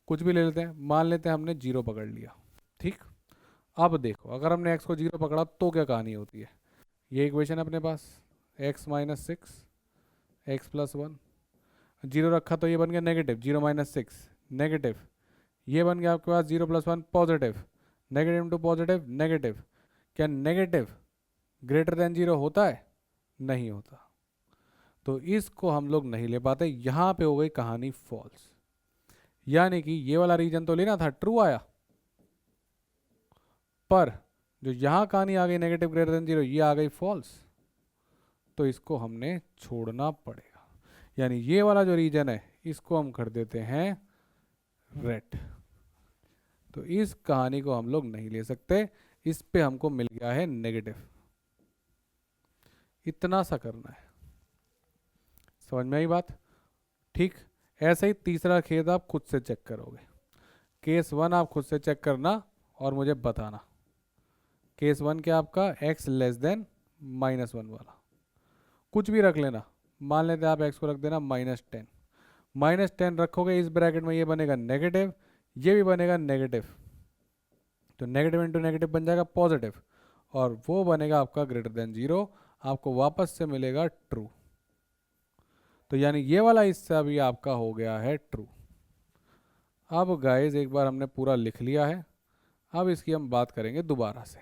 कुछ भी ले लेते हैं, मान लेते हैं हमने जीरो पकड़ लिया। ठीक, अब देखो अगर हमने x को जीरो पकड़ा तो क्या कहानी होती है, ये इक्वेशन है अपने पास, x minus six X plus one, zero रखा तो ये बन गया negative, zero minus six negative, ये बन गया आपके पास zero plus one positive, negative into positive negative. क्या नेगेटिव ग्रेटर देन जीरो होता है, नहीं होता, तो इसको हम लोग नहीं ले पाते, यहाँ पे हो गई कहानी फॉल्स। यानी कि ये वाला रीजन तो लेना था, ट्रू आया, पर जो यहाँ कहानी आ गई नेगेटिव ग्रेटर देन जीरो ये आ गई फॉल्स, तो इसको हमने छोड़ना पड़ेगा। यानी ये वाला जो रीजन है इसको हम कर देते हैं रेड, तो इस कहानी को हम लोग नहीं ले सकते, इस पे हमको मिल गया है नेगेटिव। इतना सा करना है, समझ में आई बात। ठीक, ऐसे ही तीसरा खेद आप खुद से चेक करोगे, केस 1 आप खुद से चेक करना और मुझे बताना। केस 1 क्या आपका x लेस देन -1 वाला, कुछ भी रख लेना, मान लेते हैं आप x को रख देना -10, -10 रखोगे इस ब्रैकेट में ये बनेगा नेगेटिव, ये भी बनेगा नेगेटिव, तो नेगेटिव इंटू नेगेटिव बन जाएगा पॉजिटिव, और वो बनेगा आपका ग्रेटर देन जीरो, आपको वापस से मिलेगा ट्रू। तो यानी ये वाला हिस्सा भी आपका हो गया है ट्रू। अब गाइस एक बार हमने पूरा लिख लिया है, अब इसकी हम बात करेंगे दोबारा से।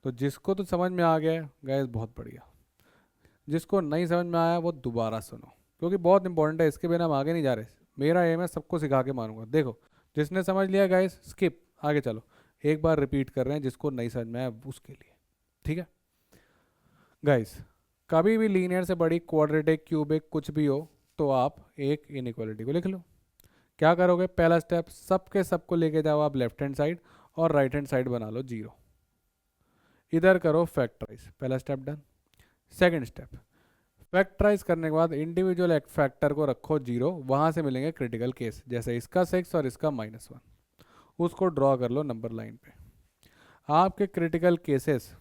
तो जिसको तो समझ में आ गया है गाइस बहुत बढ़िया, जिसको नहीं समझ में आया वो दोबारा सुनो, क्योंकि बहुत इंपॉर्टेंट है, इसके बिना हम आगे नहीं जा रहे। मेरा एम है सबको सिखा के मारूंगा। देखो जिसने समझ लिया गाइस स्किप, आगे चलो, एक बार रिपीट कर रहे हैं जिसको नहीं समझ में आया उसके लिए। ठीक है गाइस, कभी भी लीनियर से बड़ी क्वाड्रेटिक क्यूबिक कुछ भी हो तो आप एक इनइक्वालिटी को लिख लो। क्या करोगे, पहला स्टेप सबके सबको लेके जाओ आप लेफ्ट हैंड साइड और राइट हैंड साइड बना लो जीरो, इधर करो फैक्टराइज, पहला step done. Second step, factorise करने के बाद इंडिविजुअल एक फैक्टर को रखो जीरो, वहां से मिलेंगे क्रिटिकल केस, जैसे इसका 6 और इसका -1, उसको ड्रॉ कर लो नंबर लाइन पे। आपके क्रिटिकल केसेस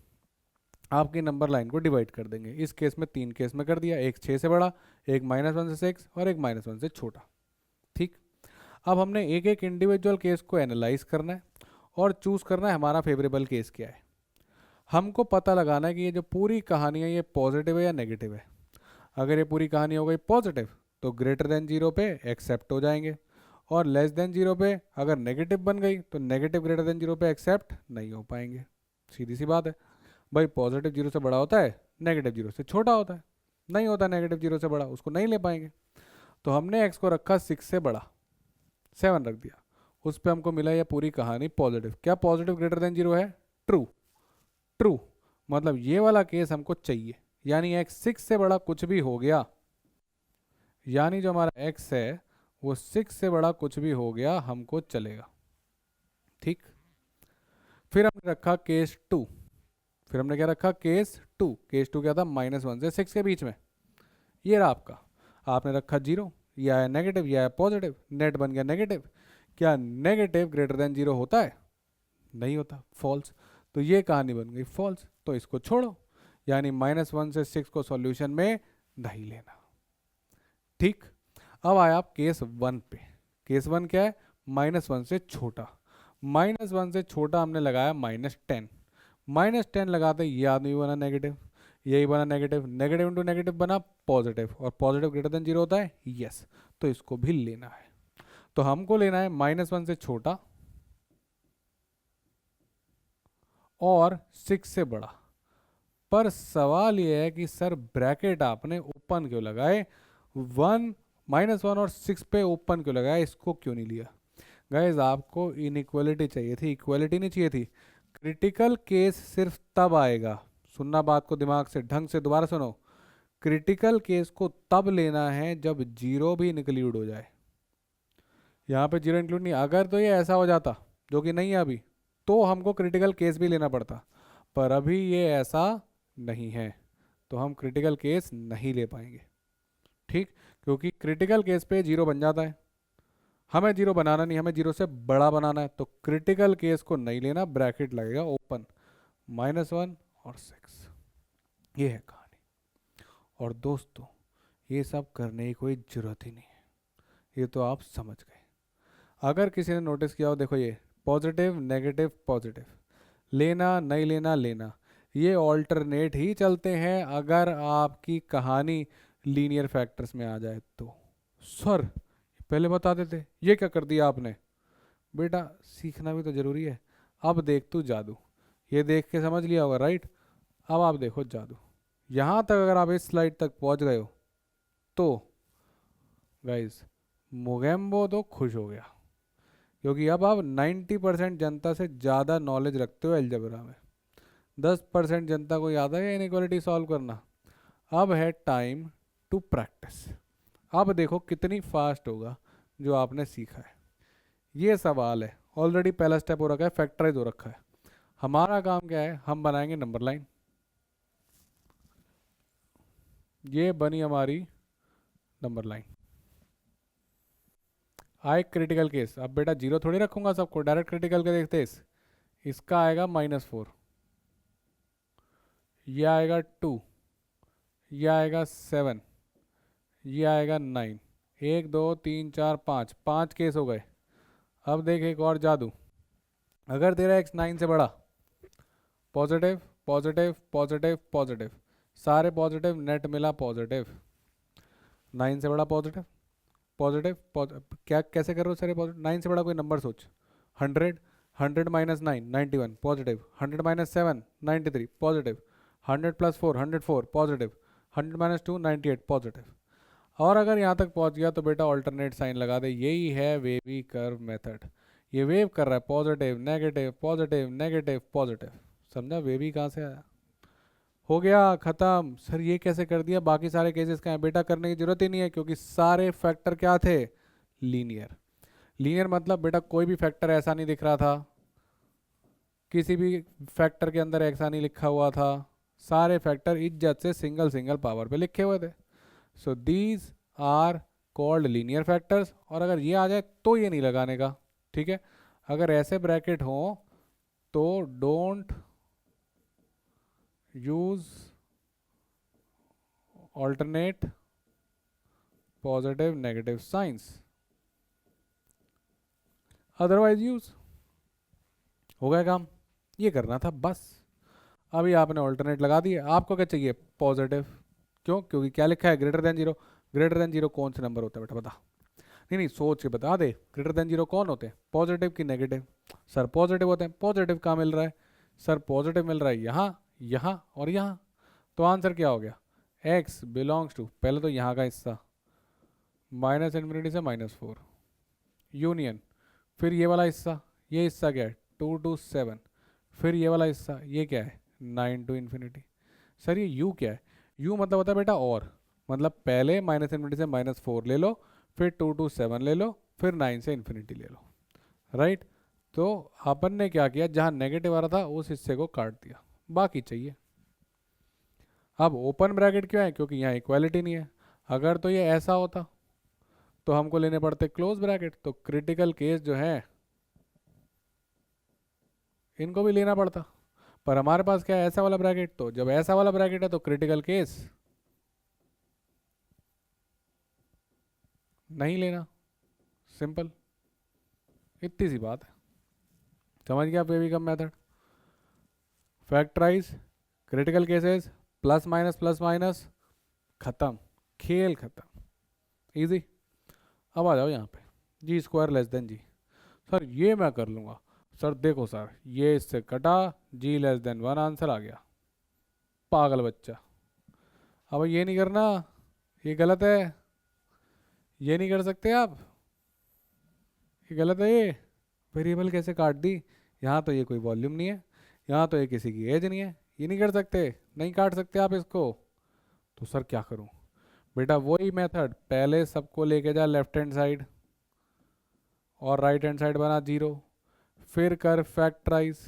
आपकी नंबर लाइन को डिवाइड कर देंगे, इस केस में 3 केस में कर दिया, एक 6 से बड़ा, एक -1 से 6 और एक -1 से छोटा। ठीक, अब हमने एक एक इंडिविजुअल केस को एनालाइज करना है और चूज करना है हमारा फेवरेबल केस क्या है। हमको पता लगाना है कि ये जो पूरी कहानी है ये पॉजिटिव है या नेगेटिव है। अगर ये पूरी कहानी हो गई पॉजिटिव तो ग्रेटर देन जीरो पे एक्सेप्ट हो जाएंगे, और लेस देन जीरो पे अगर नेगेटिव बन गई तो नेगेटिव ग्रेटर देन जीरो पे एक्सेप्ट नहीं हो पाएंगे। सीधी सी बात है भाई, पॉजिटिव जीरो से बड़ा होता है, नेगेटिव जीरो से छोटा होता है, नहीं होता नेगेटिव जीरो से बड़ा, उसको नहीं ले पाएंगे। तो हमने एक्स को रखा 6 से बड़ा, 7 रख दिया, उस पर हमको मिला ये पूरी कहानी पॉजिटिव। क्या पॉजिटिव ग्रेटर देन जीरो है, ट्रू, ट्रू मतलब ये वाला केस हमको चाहिए, यानी एक्स 6 से बड़ा कुछ भी हो गया, यानी जो हमारा एक्स है वो 6 से बड़ा कुछ भी हो गया हमको चलेगा। ठीक, फिर हमने रखा केस 2, फिर हमने क्या रखा केस 2, केस 2 क्या था -1 से 6 के बीच में, ये रहा आपका, आपने रखा जीरो, ये आया नेगेटिव, ये आया पॉजिटिव, नेट बन गया नेगेटिव। क्या नेगेटिव ग्रेटर देन जीरो होता है, नहीं होता, फॉल्स, तो ये कहानी बन गई फॉल्स, तो इसको छोड़ो, यानी -1 से 6 को सॉल्यूशन में नहीं लेना। ठीक, अब आया आप केस 1 पे। केस 1 क्या है, -1 से छोटा, -1 से छोटा हमने लगाया -10, -10 लगाते ये आदमी बना नेगेटिव, यही बना नेगेटिव, नेगेटिव इंटू नेगेटिव बना पॉजिटिव, और पॉजिटिव ग्रेटर देन जीरो होता है, यस, तो इसको भी लेना है। तो हमको लेना है -1 से छोटा और 6 से बड़ा, पर सवाल ये है कि सर ब्रैकेट आपने ओपन क्यों लगाए, 1 -1 और 6 पे ओपन क्यों लगाया, इसको क्यों नहीं लिया। गाइज आपको इनइक्वालिटी चाहिए थी, इक्वालिटी नहीं चाहिए थी। क्रिटिकल केस सिर्फ तब आएगा, सुनना बात को दिमाग से ढंग से दोबारा सुनो, क्रिटिकल केस को तब लेना है जब जीरो भी इंक्लूड हो जाए। यहाँ पे जीरो इंक्लूड नहीं, अगर तो ये ऐसा हो जाता जो कि नहीं है अभी, तो हमको क्रिटिकल केस भी लेना पड़ता, पर अभी ये ऐसा नहीं है, तो हम क्रिटिकल केस नहीं ले पाएंगे। ठीक, क्योंकि क्रिटिकल केस पे जीरो बन जाता है, हमें जीरो बनाना नहीं, हमें जीरो से बड़ा बनाना है, तो क्रिटिकल केस को नहीं लेना, ब्रैकेट लगेगा ओपन, -1 और 6। ये है कहानी। और दोस्तों ये सब करने की कोई ज़रूरत ही नहीं है, ये तो आप समझ गए। अगर किसी ने नोटिस किया हो, देखो ये पॉजिटिव नेगेटिव पॉजिटिव, लेना नहीं लेना लेना, ये ऑल्टरनेट ही चलते हैं अगर आपकी कहानी लीनियर फैक्टर्स में आ जाए तो। सर पहले बता देते, ये क्या कर दिया आपने। बेटा सीखना भी तो ज़रूरी है। अब देख तू जादू, ये देख के समझ लिया होगा राइट। अब आप देखो जादू, यहाँ तक अगर आप इस स्लाइड तक पहुँच गए हो तो गाइस मोगेम्बो तो खुश हो गया, क्योंकि अब आप 90% जनता से ज़्यादा नॉलेज रखते हो अलजेब्रा में। 10% जनता को याद है इनइक्वालिटी सॉल्व करना। अब है टाइम टू प्रैक्टिस। अब देखो कितनी फास्ट होगा जो आपने सीखा है। ये सवाल है, ऑलरेडी पहला स्टेप हो रखा है, फैक्टराइज हो रखा है। हमारा काम क्या है, हम बनाएंगे नंबर लाइन। ये बनी हमारी नंबर लाइन। आए क्रिटिकल केस, अब बेटा जीरो थोड़ी रखूंगा सबको, डायरेक्ट क्रिटिकल के देखते इसका आएगा -4, ये आएगा 2, ये आएगा 7, ये आएगा 9, 1 2 3 4 5, 5 केस हो गए। अब देख एक और जादू, अगर तेरा x 9 से बड़ा, पॉजिटिव पॉजिटिव पॉजिटिव पॉजिटिव, सारे पॉजिटिव, नेट मिला पॉजिटिव, 9 से बड़ा पॉजिटिव पॉजिटिव क्या कैसे कर रहे हो सर ये पॉजिटिव, 9 से बड़ा कोई नंबर सोच, 100, 100 - 9 91 पॉजिटिव, 100 - 7 93 पॉजिटिव, 100 + 4 104 पॉजिटिव, 100 - 2 98 पॉजिटिव। और अगर यहाँ तक पहुँच गया तो बेटा ऑल्टरनेट साइन लगा दे, यही है वेवी कर्व मेथड। ये वेव कर रहा है positive negative positive negative positive, समझा वेवी कहाँ से आया। हो गया ख़त्म। सर ये कैसे कर दिया, बाकी सारे केसेस का है बेटा, करने की जरूरत ही नहीं है, क्योंकि सारे फैक्टर क्या थे, लीनियर। लीनियर मतलब बेटा कोई भी फैक्टर ऐसा नहीं दिख रहा था, किसी भी फैक्टर के अंदर ऐसा नहीं लिखा हुआ था, सारे फैक्टर इज्जत से सिंगल सिंगल पावर पे लिखे हुए थे। So these are called linear factors. और अगर ये आ जाए तो ये नहीं लगाने का, ठीक है। अगर ऐसे ब्रैकेट हो तो don't use alternate positive negative science, otherwise use. हो गया काम, ये करना था बस। अभी आपने ऑल्टरनेट लगा दिए, आपको क्या चाहिए, पॉजिटिव। क्यों, क्योंकि क्या लिखा है, greater than zero. Greater than zero कौन से नंबर होता है बेटा बता, नहीं नहीं सोच के बता दे, ग्रेटर देन जीरो कौन होते हैं, पॉजिटिव की नेगेटिव। सर पॉजिटिव होते हैं, पॉजिटिव कहाँ मिल रहा है, सर पॉजिटिव मिल रहा है यहाँ, यहाँ और यहाँ। तो आंसर क्या हो गया, x बिलोंग्स टू, पहले तो यहाँ का हिस्सा -∞ से -4 यूनियन, फिर ये वाला हिस्सा, ये हिस्सा क्या है 2 to 7, फिर ये वाला हिस्सा ये क्या है 9 to ∞। सर ये u क्या है, u मतलब होता है बेटा और, मतलब पहले -∞ से -4 ले लो, फिर 2 to 7 ले लो, फिर 9 से ∞ ले लो, राइट। तो अपन ने क्या किया, जहाँ नेगेटिव आ रहा था उस हिस्से को काट दिया, बाकी चाहिए। अब ओपन ब्रैकेट क्यों है, क्योंकि यहाँ इक्वालिटी नहीं है। अगर तो ये ऐसा होता तो हमको लेने पड़ते क्लोज ब्रैकेट, तो क्रिटिकल केस जो है इनको भी लेना पड़ता, पर हमारे पास क्या है, ऐसा वाला ब्रैकेट। तो जब ऐसा वाला ब्रैकेट है तो क्रिटिकल केस नहीं लेना, सिंपल, इतनी सी बात है। समझ गया wavy curve method, factorise critical cases, plus minus, खत्म, खेल खत्म, इजी। अब आ जाओ यहाँ पे, g² < g। सर ये मैं कर लूँगा, सर देखो सर ये इससे कटा, g < 1 आंसर आ गया। पागल बच्चा। अब ये नहीं करना, ये गलत है, ये नहीं कर सकते आप, ये गलत है। ये वेरिएबल कैसे काट दी? यहाँ तो ये कोई वॉल्यूम नहीं है, यहाँ तो ये किसी की एज नहीं है, ये नहीं कर सकते, नहीं काट सकते आप इसको। तो सर क्या करूँ? बेटा वही मेथड, पहले सबको लेके जा लेफ्ट हैंड साइड और राइट हैंड साइड बना 0, फिर कर फैक्टराइज।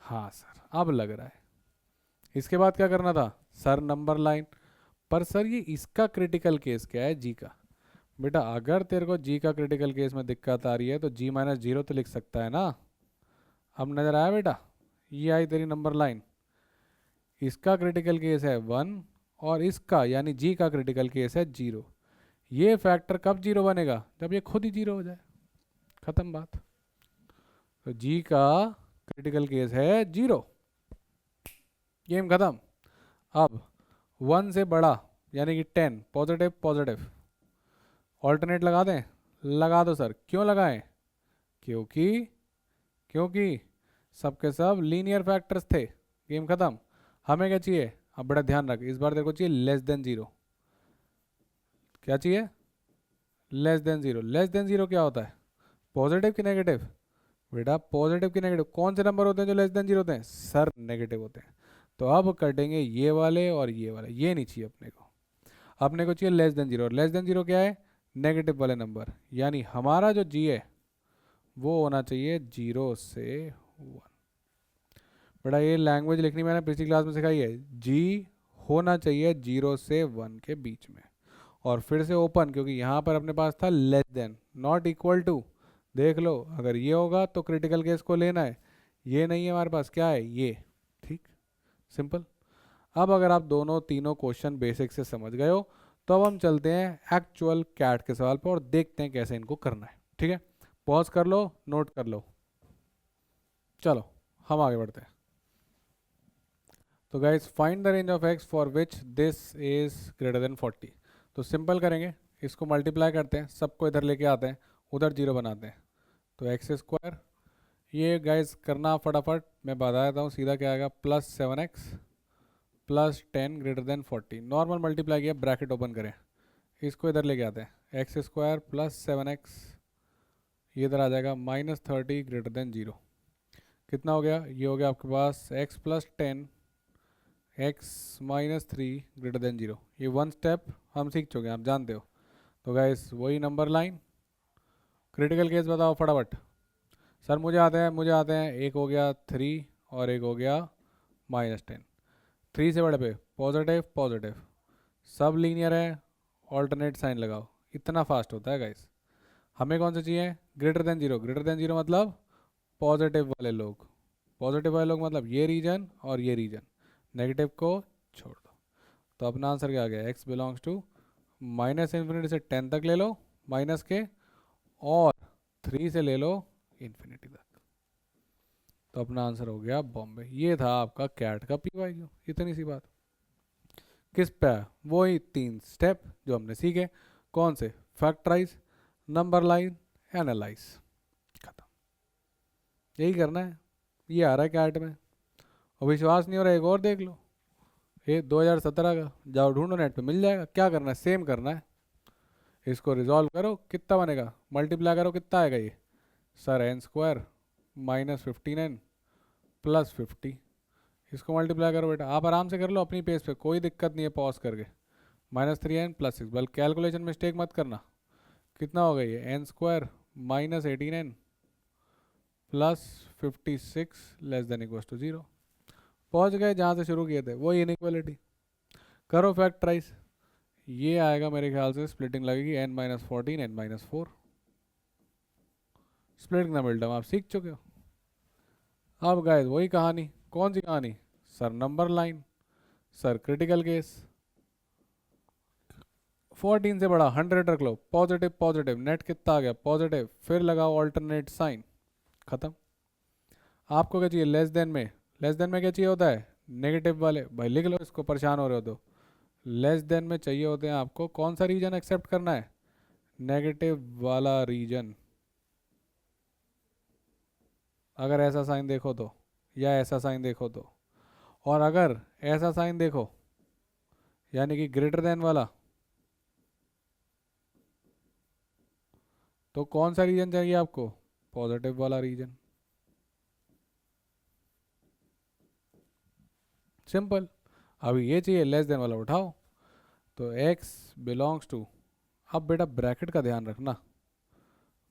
हाँ सर अब लग रहा है। इसके बाद क्या करना था सर? Number line. पर सर ये इसका क्रिटिकल केस क्या है जी का? बेटा अगर तेरे को जी का क्रिटिकल केस में दिक्कत आ रही है तो जी माइनस 0 तो लिख सकता है ना। अब नज़र आया बेटा? ये आई तेरी नंबर लाइन। इसका क्रिटिकल केस है 1 और इसका यानी जी का क्रिटिकल केस है 0। ये फैक्टर कब 0 बनेगा? जब ये खुद ही 0 हो जाए, खत्म बात। तो जी का क्रिटिकल केस है 0, गेम खत्म। अब 1 से बड़ा यानी कि 10, पॉजिटिव पॉजिटिव, ऑल्टरनेट लगा दें? लगा दो सर। क्यों लगाएं? क्योंकि क्योंकि सबके सब लीनियर फैक्टर्स थे, गेम खत्म। हमें क्या चाहिए? अब बड़ा ध्यान रख, इस बार तेरे को चाहिए लेस देन 0। क्या चाहिए? Less than 0। लेस देन 0 क्या होता है? पॉजिटिव कि नेगेटिव? बेटा पॉजिटिव कि नेगेटिव? कौन से नंबर होते हैं जो लेस देन 0 होते हैं? सर नेगेटिव होते हैं। तो अब कटेंगे ये वाले और ये वाले, ये नहीं चाहिए अपने को। अपने को चाहिए लेस देन 0, और लेस देन 0 क्या है? नेगेटिव वाले नंबर। यानी हमारा जो जी है वो होना चाहिए 0 से 1। बेटा ये लैंग्वेज लिखनी मैंने पिछली क्लास में सिखाई है, जी होना चाहिए 0 से 1 के बीच में, और फिर से ओपन, क्योंकि यहाँ पर अपने पास था less than, not equal to. देख लो अगर ये होगा तो क्रिटिकल केस को लेना है, ये नहीं है हमारे पास, क्या है ये? ठीक, सिंपल। अब अगर आप दोनों तीनों क्वेश्चन बेसिक से समझ गए हो तो अब हम चलते हैं एक्चुअल कैट के सवाल पर और देखते हैं कैसे इनको करना है। ठीक है, पॉज कर लो, नोट कर लो। चलो हम आगे बढ़ते हैं। तो guys find the range of x for which this is greater than 40। तो सिंपल करेंगे, इसको मल्टीप्लाई करते हैं, सबको इधर लेके आते हैं, उधर 0 बनाते हैं। तो एक्स स्क्वायर, ये गाइज करना फटाफट, मैं बता देता हूँ सीधा क्या आएगा, +7x plus 10 greater than 40। Normal multiply किया, ब्रैकेट ओपन करें, इसको इधर लेके आते हैं, एक्स स्क्वायर +7x, ये इधर आ जाएगा -30 ग्रेटर देन 0। कितना हो गया? ये हो गया आपके पास x + 10 x - 3 ग्रेटर देन 0। ये वन स्टेप हम सीख चुके हैं, आप जानते हो। तो गाइस वही नंबर लाइन, क्रिटिकल केस बताओ फटाफट। सर मुझे आते हैं, एक हो गया 3 और एक हो गया -10। 3 से बड़े पे पॉजिटिव पॉजिटिव, सब लीनियर है, ऑल्टरनेट साइन लगाओ। इतना फास्ट होता है गाइस। हमें कौन सा चाहिए? Greater than 0। ग्रेटर देन 0 मतलब पॉजिटिव वाले लोग, पॉजिटिव वाले लोग मतलब ये रीजन और ये रीजन, नेगेटिव को छोड़ दो। तो अपना आंसर क्या आ गया? x बिलोंग्स टू -∞ से 10 तक ले लो माइनस के, और 3 से ले लो इन्फिनिटी तक। तो अपना आंसर हो गया बॉम्बे। ये था आपका कैट का PYQ, इतनी सी बात। किस पे? वही 3 स्टेप जो हमने सीखे। कौन से? फैक्टराइज, नंबर लाइन, एनालाइज, खत्म। यही करना है, ये आ रहा है कैट में। और विश्वास नहीं हो रहा, एक और देख लो, ये 2017 का, जाओ ढूंढो नेट पे, मिल जाएगा। क्या करना है? सेम करना है, इसको रिजॉल्व करो, कितना बनेगा? मल्टीप्लाई करो, कितना आएगा ये? सर n² -15n +50, इसको मल्टीप्लाई करो बेटा, आप आराम से कर लो अपनी पेज पे, कोई दिक्कत नहीं है, पॉज करके। -3n +6, बल्कि कैलकुलेशन मिस्टेक मत करना। कितना होगा ये? n² -18n +56 < 0। पहुंच गए जहाँ से शुरू किए थे, वो इनइक्वालिटी। करो फैक्टराइज, ये आएगा मेरे ख्याल से, स्प्लिटिंग लगेगी n-14 n-4, splitting the midterm आप सीख चुके हो। अब गाइस वही कहानी, कौन सी कहानी? Sir number line, sir critical case. 14 से बड़ा 100 रख लो, पॉजिटिव पॉजिटिव, नेट कितना आ गया? पॉजिटिव, फिर लगाओ ऑल्टरनेट साइन, खत्म। आपको क्या चाहिए? लेस देन में, लेस देन में क्या चाहिए होता है? नेगेटिव वाले, भाई लिख लो इसको, परेशान हो रहे हो तो। लेस देन में चाहिए होते हैं आपको कौन सा रीजन एक्सेप्ट करना है? नेगेटिव वाला रीजन। अगर ऐसा साइन देखो तो, या ऐसा साइन देखो तो, और अगर ऐसा साइन देखो, यानी कि ग्रेटर देन वाला, तो कौन सा रीजन चाहिए आपको? पॉजिटिव वाला रीजन। सिंपल। अभी ये चाहिए, लेस देन वाला उठाओ, तो x बिलोंग्स टू, अब बेटा ब्रैकेट का ध्यान रखना,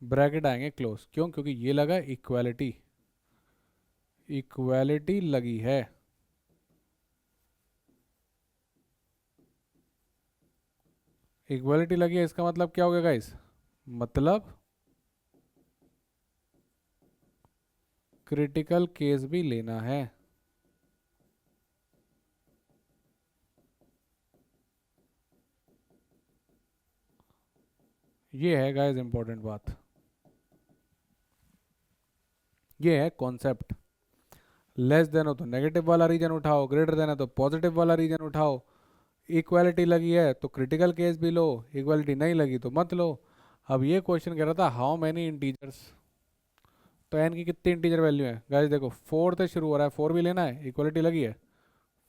ब्रैकेट आएंगे क्लोज, क्यों? क्योंकि ये लगा इक्वालिटी, इक्वालिटी लगी है, इक्वालिटी लगी है, इसका मतलब क्या हो गया गाइस? मतलब क्रिटिकल केस भी लेना है। ये है गाइस इंपॉर्टेंट बात, ये है कॉन्सेप्ट। लेस देन हो तो नेगेटिव वाला रीजन उठाओ, ग्रेटर देन है तो पॉजिटिव वाला रीजन उठाओ। इक्वालिटी लगी है तो क्रिटिकल केस भी लो, इक्वालिटी नहीं लगी तो मत लो। अब ये क्वेश्चन कह रहा था हाउ मैनी इंटीजर्स, तो एन की कितनी इंटीजर वैल्यू है गाइस? देखो 4 से शुरू हो रहा है, 4 भी लेना है, इक्वालिटी लगी है,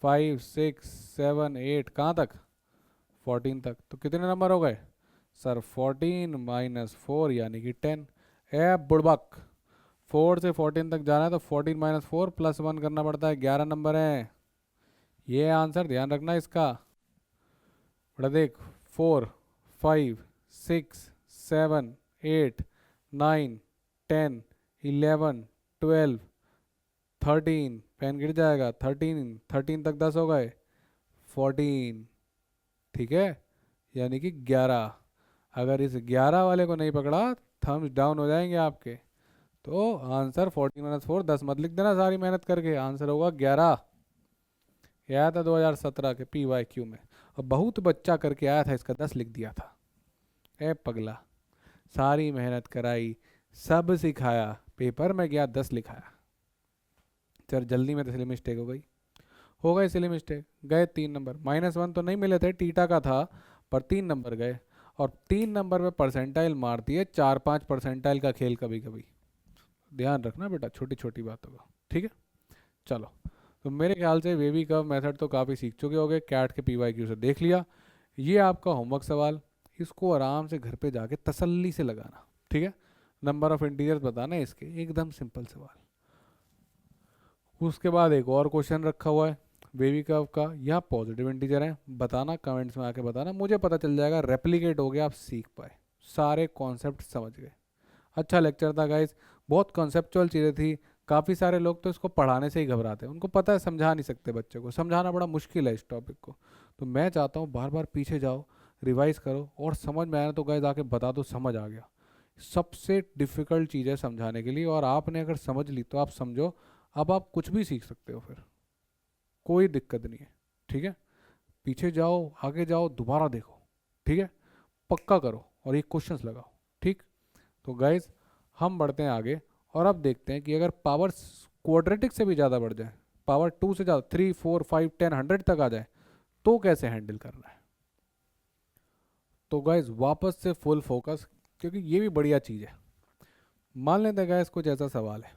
5 6 7 8 कहाँ तक? 14 तक। तो कितने नंबर हो गए सर? 14 माइनस 4 यानी कि 10। ए बुड़बक, 4 से 14 तक जाना है तो 14 माइनस 4 प्लस 1 करना पड़ता है, 11 नंबर है। ये आंसर ध्यान रखना इसका। बड़ा देख, 4 5 6 7 8 9 10 11 12 13, पेन गिर जाएगा, 13 13 तक 10 हो गए, 14, ठीक है, यानी कि 11। अगर इस 11 वाले को नहीं पकड़ा, थम्स डाउन हो जाएंगे आपके। तो आंसर 14 माइनस 4, 10 मत लिख देना सारी मेहनत करके, आंसर होगा 11। ये आया था 2017 के PYQ में, और बहुत बच्चा करके आया था, इसका 10 लिख दिया था। ए पगला, सारी मेहनत कराई, सब सिखाया, पेपर में गया 10 लिखाया। चल जल्दी में तो इसलिए मिस्टेक हो गई इसलिए मिस्टेक गए 3 नंबर। -1 तो नहीं मिले थे, टीटा का था, पर 3 नंबर गए। और 3 नंबर में परसेंटाइल मारती है, 4-5 परसेंटाइल का खेल कभी कभी। ध्यान रखना बेटा छोटी छोटी बातों का, ठीक है। चलो, तो मेरे ख्याल से वेवी कर्व मेथड तो काफ़ी सीख चुके होगे, कैट के PYQ से देख लिया। ये आपका होमवर्क सवाल, इसको आराम से घर पे जाके तसल्ली से लगाना, ठीक है। नंबर ऑफ इंटीजर्स बताना है इसके, एकदम सिंपल सवाल। उसके बाद एक और क्वेश्चन रखा हुआ है बेबी कर्व का, यह पॉजिटिव इंटीजर है, बताना, कमेंट्स में आके बताना, मुझे पता चल जाएगा रेप्लिकेट हो गया, आप सीख पाए, सारे कॉन्सेप्ट समझ गए। अच्छा लेक्चर था गाइस, बहुत कॉन्सेप्चुअल चीज़ें थी। काफ़ी सारे लोग तो इसको पढ़ाने से ही घबराते हैं, उनको पता है समझा नहीं सकते, बच्चे को समझाना बड़ा मुश्किल है इस टॉपिक को। तो मैं चाहता हूँ बार बार पीछे जाओ, रिवाइज करो, और समझ में आया तो गाइस आके बता दो समझ आ गया। सबसे डिफ़िकल्ट चीज़ है समझाने के लिए, और आपने अगर समझ ली तो आप समझो, अब आप कुछ भी सीख सकते हो, फिर कोई दिक्कत नहीं है, ठीक है। पीछे जाओ, आगे जाओ, दोबारा देखो, ठीक है, पक्का करो और ये क्वेश्चंस लगाओ, ठीक। तो गाइज हम बढ़ते हैं आगे, और अब देखते हैं कि अगर पावर क्वाड्रेटिक से भी ज़्यादा बढ़ जाए, पावर 2 से ज़्यादा, 3 4 5 10 100 तक आ जाए, तो कैसे हैंडल करना है। तो गाइज वापस से फुल फोकस, क्योंकि ये भी बढ़िया चीज़ है। मान लेते हैं गाइज कुछ ऐसा सवाल है,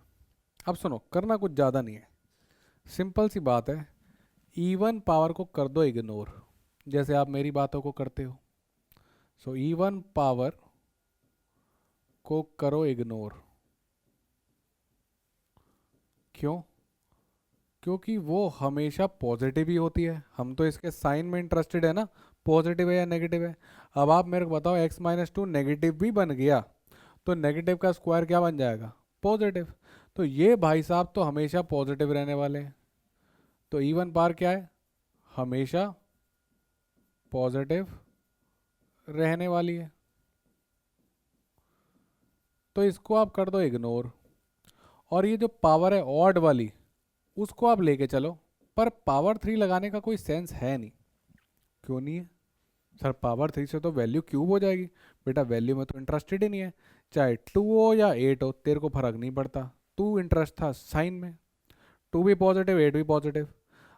अब सुनो, करना कुछ ज़्यादा नहीं है, सिंपल सी बात है। इवन पावर को कर दो इग्नोर, जैसे आप मेरी बातों को करते हो। सो इवन पावर को करो इग्नोर, क्यों? क्योंकि वो हमेशा पॉजिटिव ही होती है, हम तो इसके साइन में इंटरेस्टेड है ना, पॉजिटिव है या नेगेटिव है। अब आप मेरे को बताओ, x-2 नेगेटिव भी बन गया, तो नेगेटिव का स्क्वायर क्या बन जाएगा? पॉजिटिव। तो ये भाई साहब तो हमेशा पॉजिटिव रहने वाले हैं, तो इवन पावर क्या है? हमेशा पॉजिटिव रहने वाली है, तो इसको आप कर दो इग्नोर। और ये जो पावर है ऑड वाली, उसको आप लेके चलो, पर पावर 3 लगाने का कोई सेंस है नहीं। क्यों नहीं है सर? पावर 3 से तो वैल्यू क्यूब हो जाएगी। बेटा वैल्यू में तो इंटरेस्टेड ही नहीं है, चाहे 2 हो या 8 हो, तेरे को फर्क नहीं पड़ता, तू इंटरेस्ट था साइन में, 2 भी पॉजिटिव 8 भी पॉजिटिव।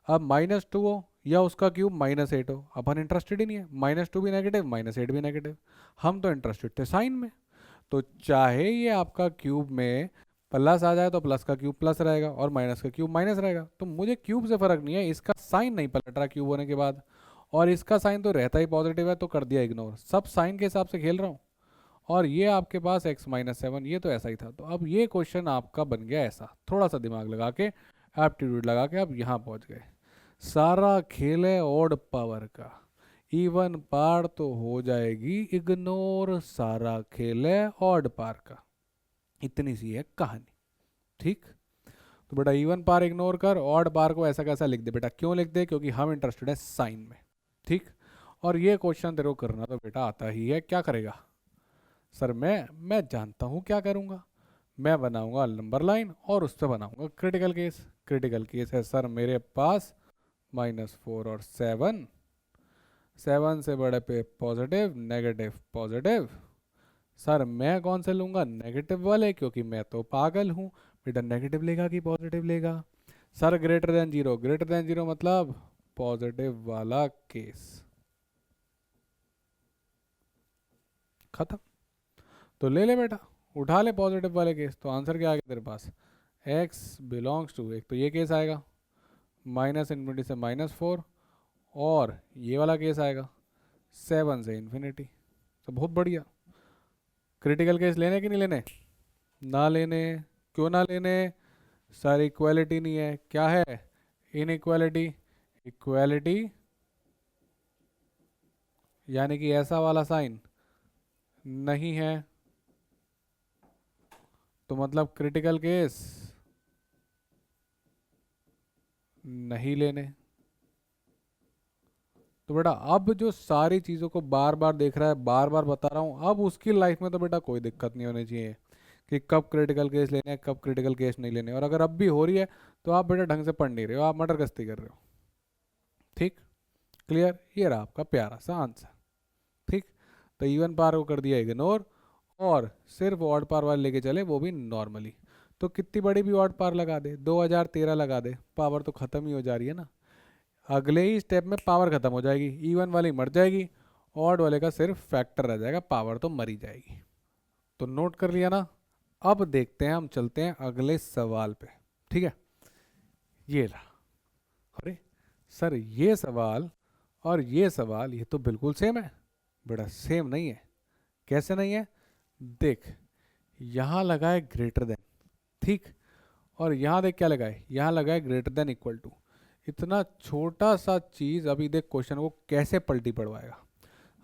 अब -2 हो या उसका क्यूब -8 हो, अपन इंटरेस्टेड ही नहीं है, -2 भी नेगेटिव -8 भी नेगेटिव, हम तो इंटरेस्टेड थे साइन में। तो चाहे ये आपका क्यूब में प्लस आ जाए तो प्लस का क्यूब प्लस रहेगा और माइनस का क्यूब माइनस रहेगा। तो मुझे क्यूब से फर्क नहीं है, इसका साइन नहीं पलट रहा क्यूब होने के बाद, और इसका साइन तो रहता ही पॉजिटिव है, तो कर दिया इग्नोर, सब साइन के हिसाब से खेल रहा हूँ। और ये आपके पास x-7, ये तो ऐसा ही था। तो अब ये क्वेश्चन आपका बन गया ऐसा, थोड़ा सा दिमाग लगा के, एप्टीट्यूड लगा के आप यहाँ पहुँच गए। सारा खेल है ऑड पावर का, इवन पार तो हो जाएगी इग्नोर, सारा खेल है ऑड पार का। इतनी सी है कहानी, ठीक। तो बेटा इवन पार इग्नोर कर, ऑड पार को ऐसा कैसा लिख दे बेटा, क्यों लिख दे, क्योंकि हम इंटरेस्टेड है साइन में, ठीक। और ये क्वेश्चन तेरे को करना तो बेटा आता ही है, क्या करेगा सर, मैं जानता हूँ क्या करूँगा, मैं बनाऊंगा नंबर लाइन और उस पर बनाऊंगा क्रिटिकल केस। क्रिटिकल केस है सर मेरे पास -4 और 7, 7 से बड़े पे पॉजिटिव नेगेटिव पॉजिटिव। सर मैं कौन से लूँगा, नेगेटिव वाले, क्योंकि मैं तो पागल हूँ बेटा, नेगेटिव लेगा कि पॉजिटिव लेगा। Sir greater than zero, greater than zero मतलब पॉजिटिव वाला केस, खत्म। तो ले ले बेटा, उठा ले पॉजिटिव वाले केस। तो आंसर क्या आ गया तेरे पास, x बिलोंग्स टू, एक तो ये केस आएगा -∞ से -4, और ये वाला केस आएगा 7 से इन्फिनिटी। तो बहुत बढ़िया। क्रिटिकल केस लेने कि नहीं लेने, ना लेने, क्यों ना लेने सर, इक्वालिटी नहीं है, क्या है, इनइक्वालिटी। इक्वालिटी यानी कि ऐसा वाला साइन नहीं है, तो मतलब क्रिटिकल केस नहीं लेने। तो बेटा अब जो सारी चीज़ों को बार बार देख रहा है, बार बार बता रहा हूँ, अब उसकी लाइफ में तो बेटा कोई दिक्कत नहीं होनी चाहिए कि कब क्रिटिकल केस लेने हैं, कब क्रिटिकल केस नहीं लेने। और अगर अब भी हो रही है तो आप बेटा ढंग से पढ़ नहीं रहे हो, आप मटर गश्ती कर रहे हो, ठीक। क्लियर, ये रहा आपका प्यारा सा आंसर, ठीक। तो इवन पार को कर दिया इग्नोर, और सिर्फ ऑड पार वाले लेके चले, वो भी नॉर्मली। तो कितनी बड़ी भी ऑड पार लगा दे, 2013 लगा दे, पावर तो ख़त्म ही हो जा रही है ना। अगले ही स्टेप में पावर ख़त्म हो जाएगी, इवन वाली मर जाएगी, ऑड वाले का सिर्फ फैक्टर रह जाएगा, पावर तो मरी जाएगी। तो नोट कर लिया ना। अब देखते हैं, हम चलते हैं अगले सवाल पे, ठीक है। ये रहा, अरे सर ये सवाल और ये सवाल ये तो बिल्कुल सेम है बेटा, सेम नहीं है। कैसे नहीं है, देख यहाँ लगा है ग्रेटर देन, ठीक, और यहाँ देख क्या लगा है, यहाँ लगा है ग्रेटर देन इक्वल टू। इतना छोटा सा चीज़ अभी देख क्वेश्चन को कैसे पलटी पड़वाएगा।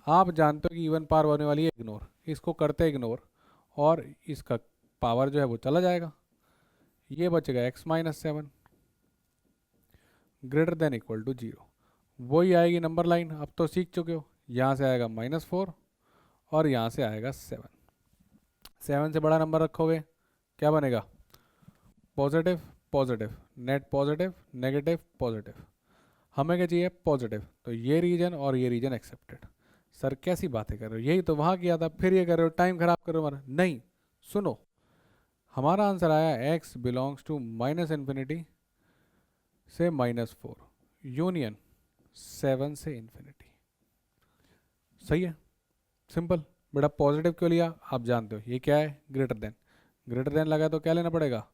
आप जानते हो कि इवन पावर होने वाली है इग्नोर, इसको करते इग्नोर, और इसका पावर जो है वो चला जाएगा, ये बचेगा x-7 greater than equal to 0। वही आएगी नंबर लाइन, अब तो सीख चुके हो, यहाँ से आएगा -4 और यहाँ से आएगा 7। 7 से बड़ा नंबर रखोगे क्या बनेगा, positive positive, net positive negative positive. हमें क्या चाहिए, पॉजिटिव, तो ये रीजन और ये रीजन एक्सेप्टेड। सर कैसी बातें कर रहे हो, यही तो वहाँ किया था, फिर ये कर रहे हो, टाइम खराब कर रहे हो हमारा। नहीं, सुनो, हमारा आंसर आया x बिलोंग्स टू -∞ से -4 यूनियन 7 से इन्फिनिटी। सही है, सिंपल। बेटा पॉजिटिव क्यों लिया, आप जानते हो ये क्या है, ग्रेटर देन। ग्रेटर देन लगा तो क्या लेना पड़ेगा,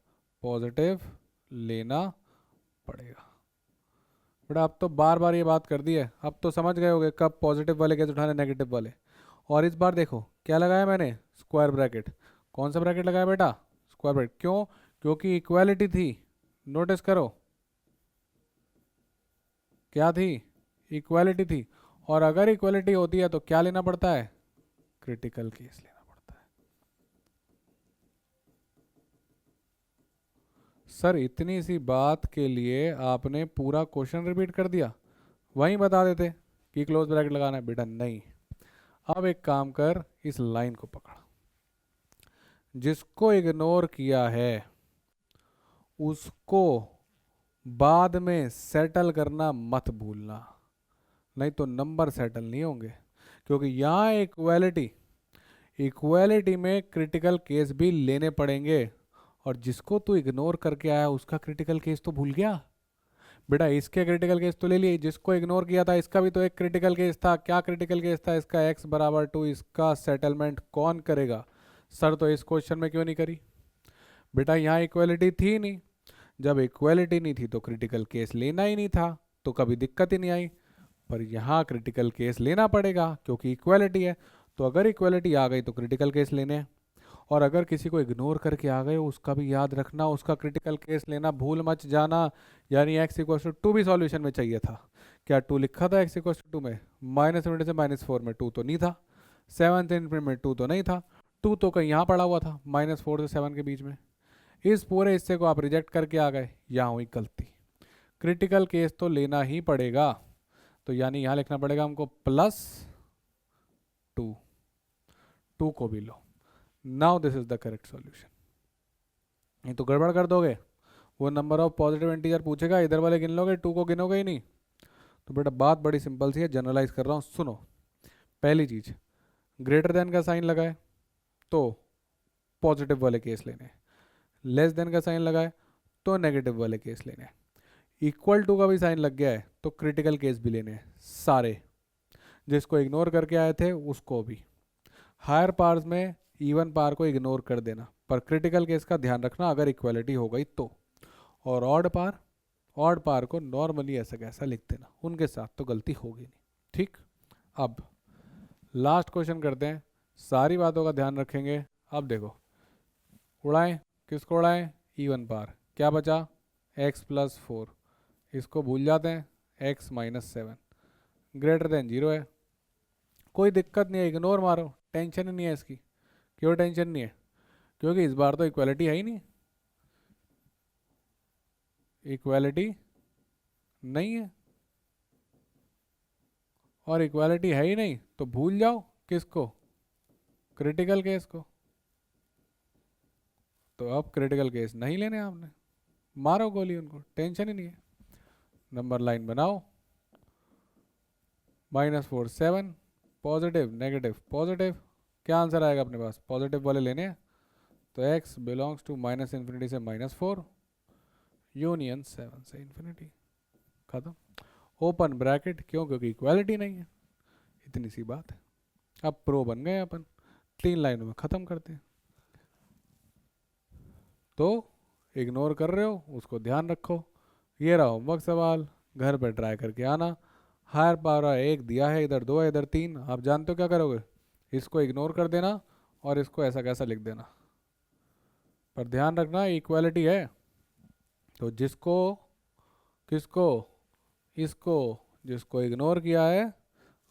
पॉजिटिव लेना पड़ेगा। बेटा अब तो बार बार ये बात कर दी है, अब तो समझ गए होगे कब पॉजिटिव वाले कैसे उठाने, नेगेटिव वाले। और इस बार देखो क्या लगाया मैंने, स्क्वायर ब्रैकेट। कौन सा ब्रैकेट लगाया बेटा, स्क्वायर ब्रैकेट, क्यों, क्योंकि इक्वालिटी थी। नोटिस करो क्या थी, इक्वालिटी थी। और अगर इक्वालिटी होती है तो क्या लेना पड़ता है, क्रिटिकल केस लेना पड़ता है। सर इतनी सी बात के लिए आपने पूरा क्वेश्चन रिपीट कर दिया, वहीं बता देते कि क्लोज ब्रैकेट लगाना है। बेटा नहीं, अब एक काम कर, इस लाइन को पकड़, जिसको इग्नोर किया है उसको बाद में सेटल करना मत भूलना, नहीं तो नंबर सेटल नहीं होंगे। क्योंकि यहाँ इक्वालिटी, इक्वालिटी में क्रिटिकल केस भी लेने पड़ेंगे, और जिसको तू इग्नोर करके आया उसका क्रिटिकल केस तो भूल गया। बेटा इसके क्रिटिकल केस तो ले लिए, जिसको इग्नोर किया था इसका भी तो एक क्रिटिकल केस था। क्या क्रिटिकल केस था इसका, x = 2, इसका सेटलमेंट कौन करेगा। सर तो इस क्वेश्चन में क्यों नहीं करी, बेटा यहाँ इक्वलिटी थी नहीं, जब इक्वलिटी नहीं थी तो क्रिटिकल केस लेना ही नहीं था, तो कभी दिक्कत ही नहीं आई। पर यहाँ क्रिटिकल केस लेना पड़ेगा क्योंकि इक्वलिटी है। तो अगर इक्वलिटी आ गई तो क्रिटिकल केस लेने हैं, और अगर किसी को इग्नोर करके आ गए उसका भी याद रखना, उसका क्रिटिकल केस लेना भूल मत जाना। यानी एक्स इक्वल टू टू भी सॉल्यूशन में चाहिए था। क्या टू लिखा था एक्स इक्वल टू में? -20 से -4 में टू तो नहीं था, 7th इंक्रीमेंट में टू तो नहीं था, टू तो कहीं यहाँ पड़ा हुआ था -4 से 7 के बीच में। इस पूरे हिस्से को आप रिजेक्ट करके आ गए, यहाँ हुई गलती। क्रिटिकल केस तो लेना ही पड़ेगा, तो यानी यहाँ लिखना पड़ेगा हमको +2, टू को भी लो। Now this is the correct solution. ये तो गड़बड़ कर दोगे, वो नंबर ऑफ पॉजिटिव इंटीजर पूछेगा, इधर वाले गिन लोगे, टू को गिनोगे ही नहीं। तो बेटा बात बड़ी सिंपल सी है, जनरलाइज कर रहा हूँ, सुनो। पहली चीज, ग्रेटर देन का साइन लगाए तो पॉजिटिव वाले केस लेने, लेस देन का साइन लगाए तो नेगेटिव वाले केस लेने, इक्वल टू का भी साइन लग गया है तो क्रिटिकल केस भी लेने हैं सारे। जिसको इग्नोर करके आए थे उसको भी। हायर पार्स में इवन पार को इग्नोर कर देना, पर क्रिटिकल केस का ध्यान रखना अगर इक्वालिटी हो गई तो। और ऑड पार को नॉर्मली ऐसा कैसा लिख देना, उनके साथ तो गलती होगी नहीं। ठीक, अब लास्ट क्वेश्चन करते हैं, सारी बातों का ध्यान रखेंगे। अब देखो, उड़ाएं, किसको उड़ाएं? इवन पार। क्या बचा? x+4, इसको भूल जाते हैं, x-7 ग्रेटर देन 0 है। कोई दिक्कत नहीं है, इग्नोर मारो, टेंशन ही नहीं है इसकी। क्यों टेंशन नहीं है? क्योंकि इस बार तो इक्वालिटी है ही नहीं, इक्वालिटी नहीं है, और इक्वालिटी है ही नहीं तो भूल जाओ किसको? क्रिटिकल केस को। तो अब क्रिटिकल केस नहीं लेने आपने, मारो गोली उनको, टेंशन ही नहीं है। नंबर लाइन बनाओ, -4 7, पॉजिटिव नेगेटिव पॉजिटिव, क्या आंसर आएगा अपने पास? पॉजिटिव वाले लेने हैं, तो x बिलोंग्स टू -∞ से -4 यूनियन 7 से इन्फिनिटी, खत्म। ओपन ब्रैकेट, क्यों? क्योंकि इक्वालिटी नहीं है, इतनी सी बात है। अब प्रो बन गए अपन, 3 लाइनों में ख़त्म करते हैं। तो इग्नोर कर रहे हो उसको ध्यान रखो। ये रहा होमवर्क सवाल, घर पर ट्राई करके आना। हायर पावर 1 दिया है, इधर 2 है, इधर 3। आप जानते हो क्या करोगे? इसको इग्नोर कर देना और इसको ऐसा कैसा लिख देना। पर ध्यान रखना इक्वालिटी है, तो जिसको, किसको? इसको, जिसको इग्नोर किया है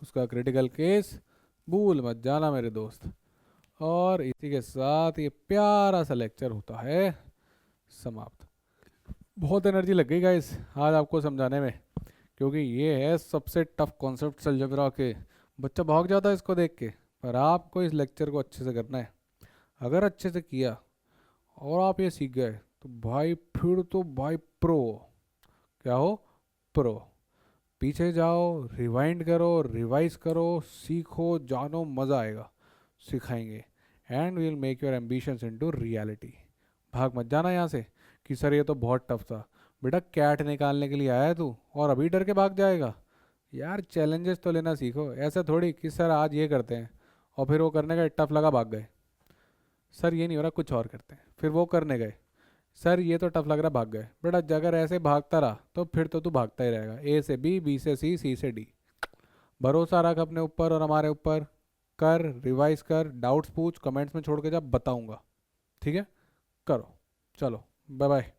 उसका क्रिटिकल केस भूल मत जाना मेरे दोस्त। और इसी के साथ ये प्यारा सा लेक्चर होता है समाप्त। बहुत एनर्जी लग गई गाइस आज आपको समझाने में, क्योंकि ये है सबसे टफ कॉन्सेप्ट अलजेब्रा के। बच्चा भाग जाता है इसको देख के, पर आपको इस लेक्चर को अच्छे से करना है। अगर अच्छे से किया और आप ये सीख गए तो भाई फिर तो भाई प्रो। क्या हो? प्रो। पीछे जाओ, रिवाइंड करो, रिवाइज करो, सीखो, जानो, मज़ा आएगा, सिखाएंगे। And will make your ambitions into reality. भाग मत जाना यहाँ से कि सर ये तो बहुत टफ था। बेटा कैट निकालने के लिए आया है तू और अभी डर के भाग जाएगा? यार चैलेंजेस तो लेना सीखो, ऐसा थोड़ी कि सर आज ये करते हैं और फिर वो करने का टफ लगा भाग गए। सर ये नहीं हो रहा, कुछ और करते हैं, फिर वो करने गए, सर ये तो टफ लग रहा, भाग गए। बेटा अगर ऐसे भागता रहा तो फिर तो तू भागता ही रहेगा, ए से बी, बी से सी, सी से डी। भरोसा रख अपने ऊपर और हमारे ऊपर। कर, रिवाइज कर, डाउट्स पूछ, कमेंट्स में छोड़ के जा, बताऊंगा। ठीक है, करो। चलो बाय बाय।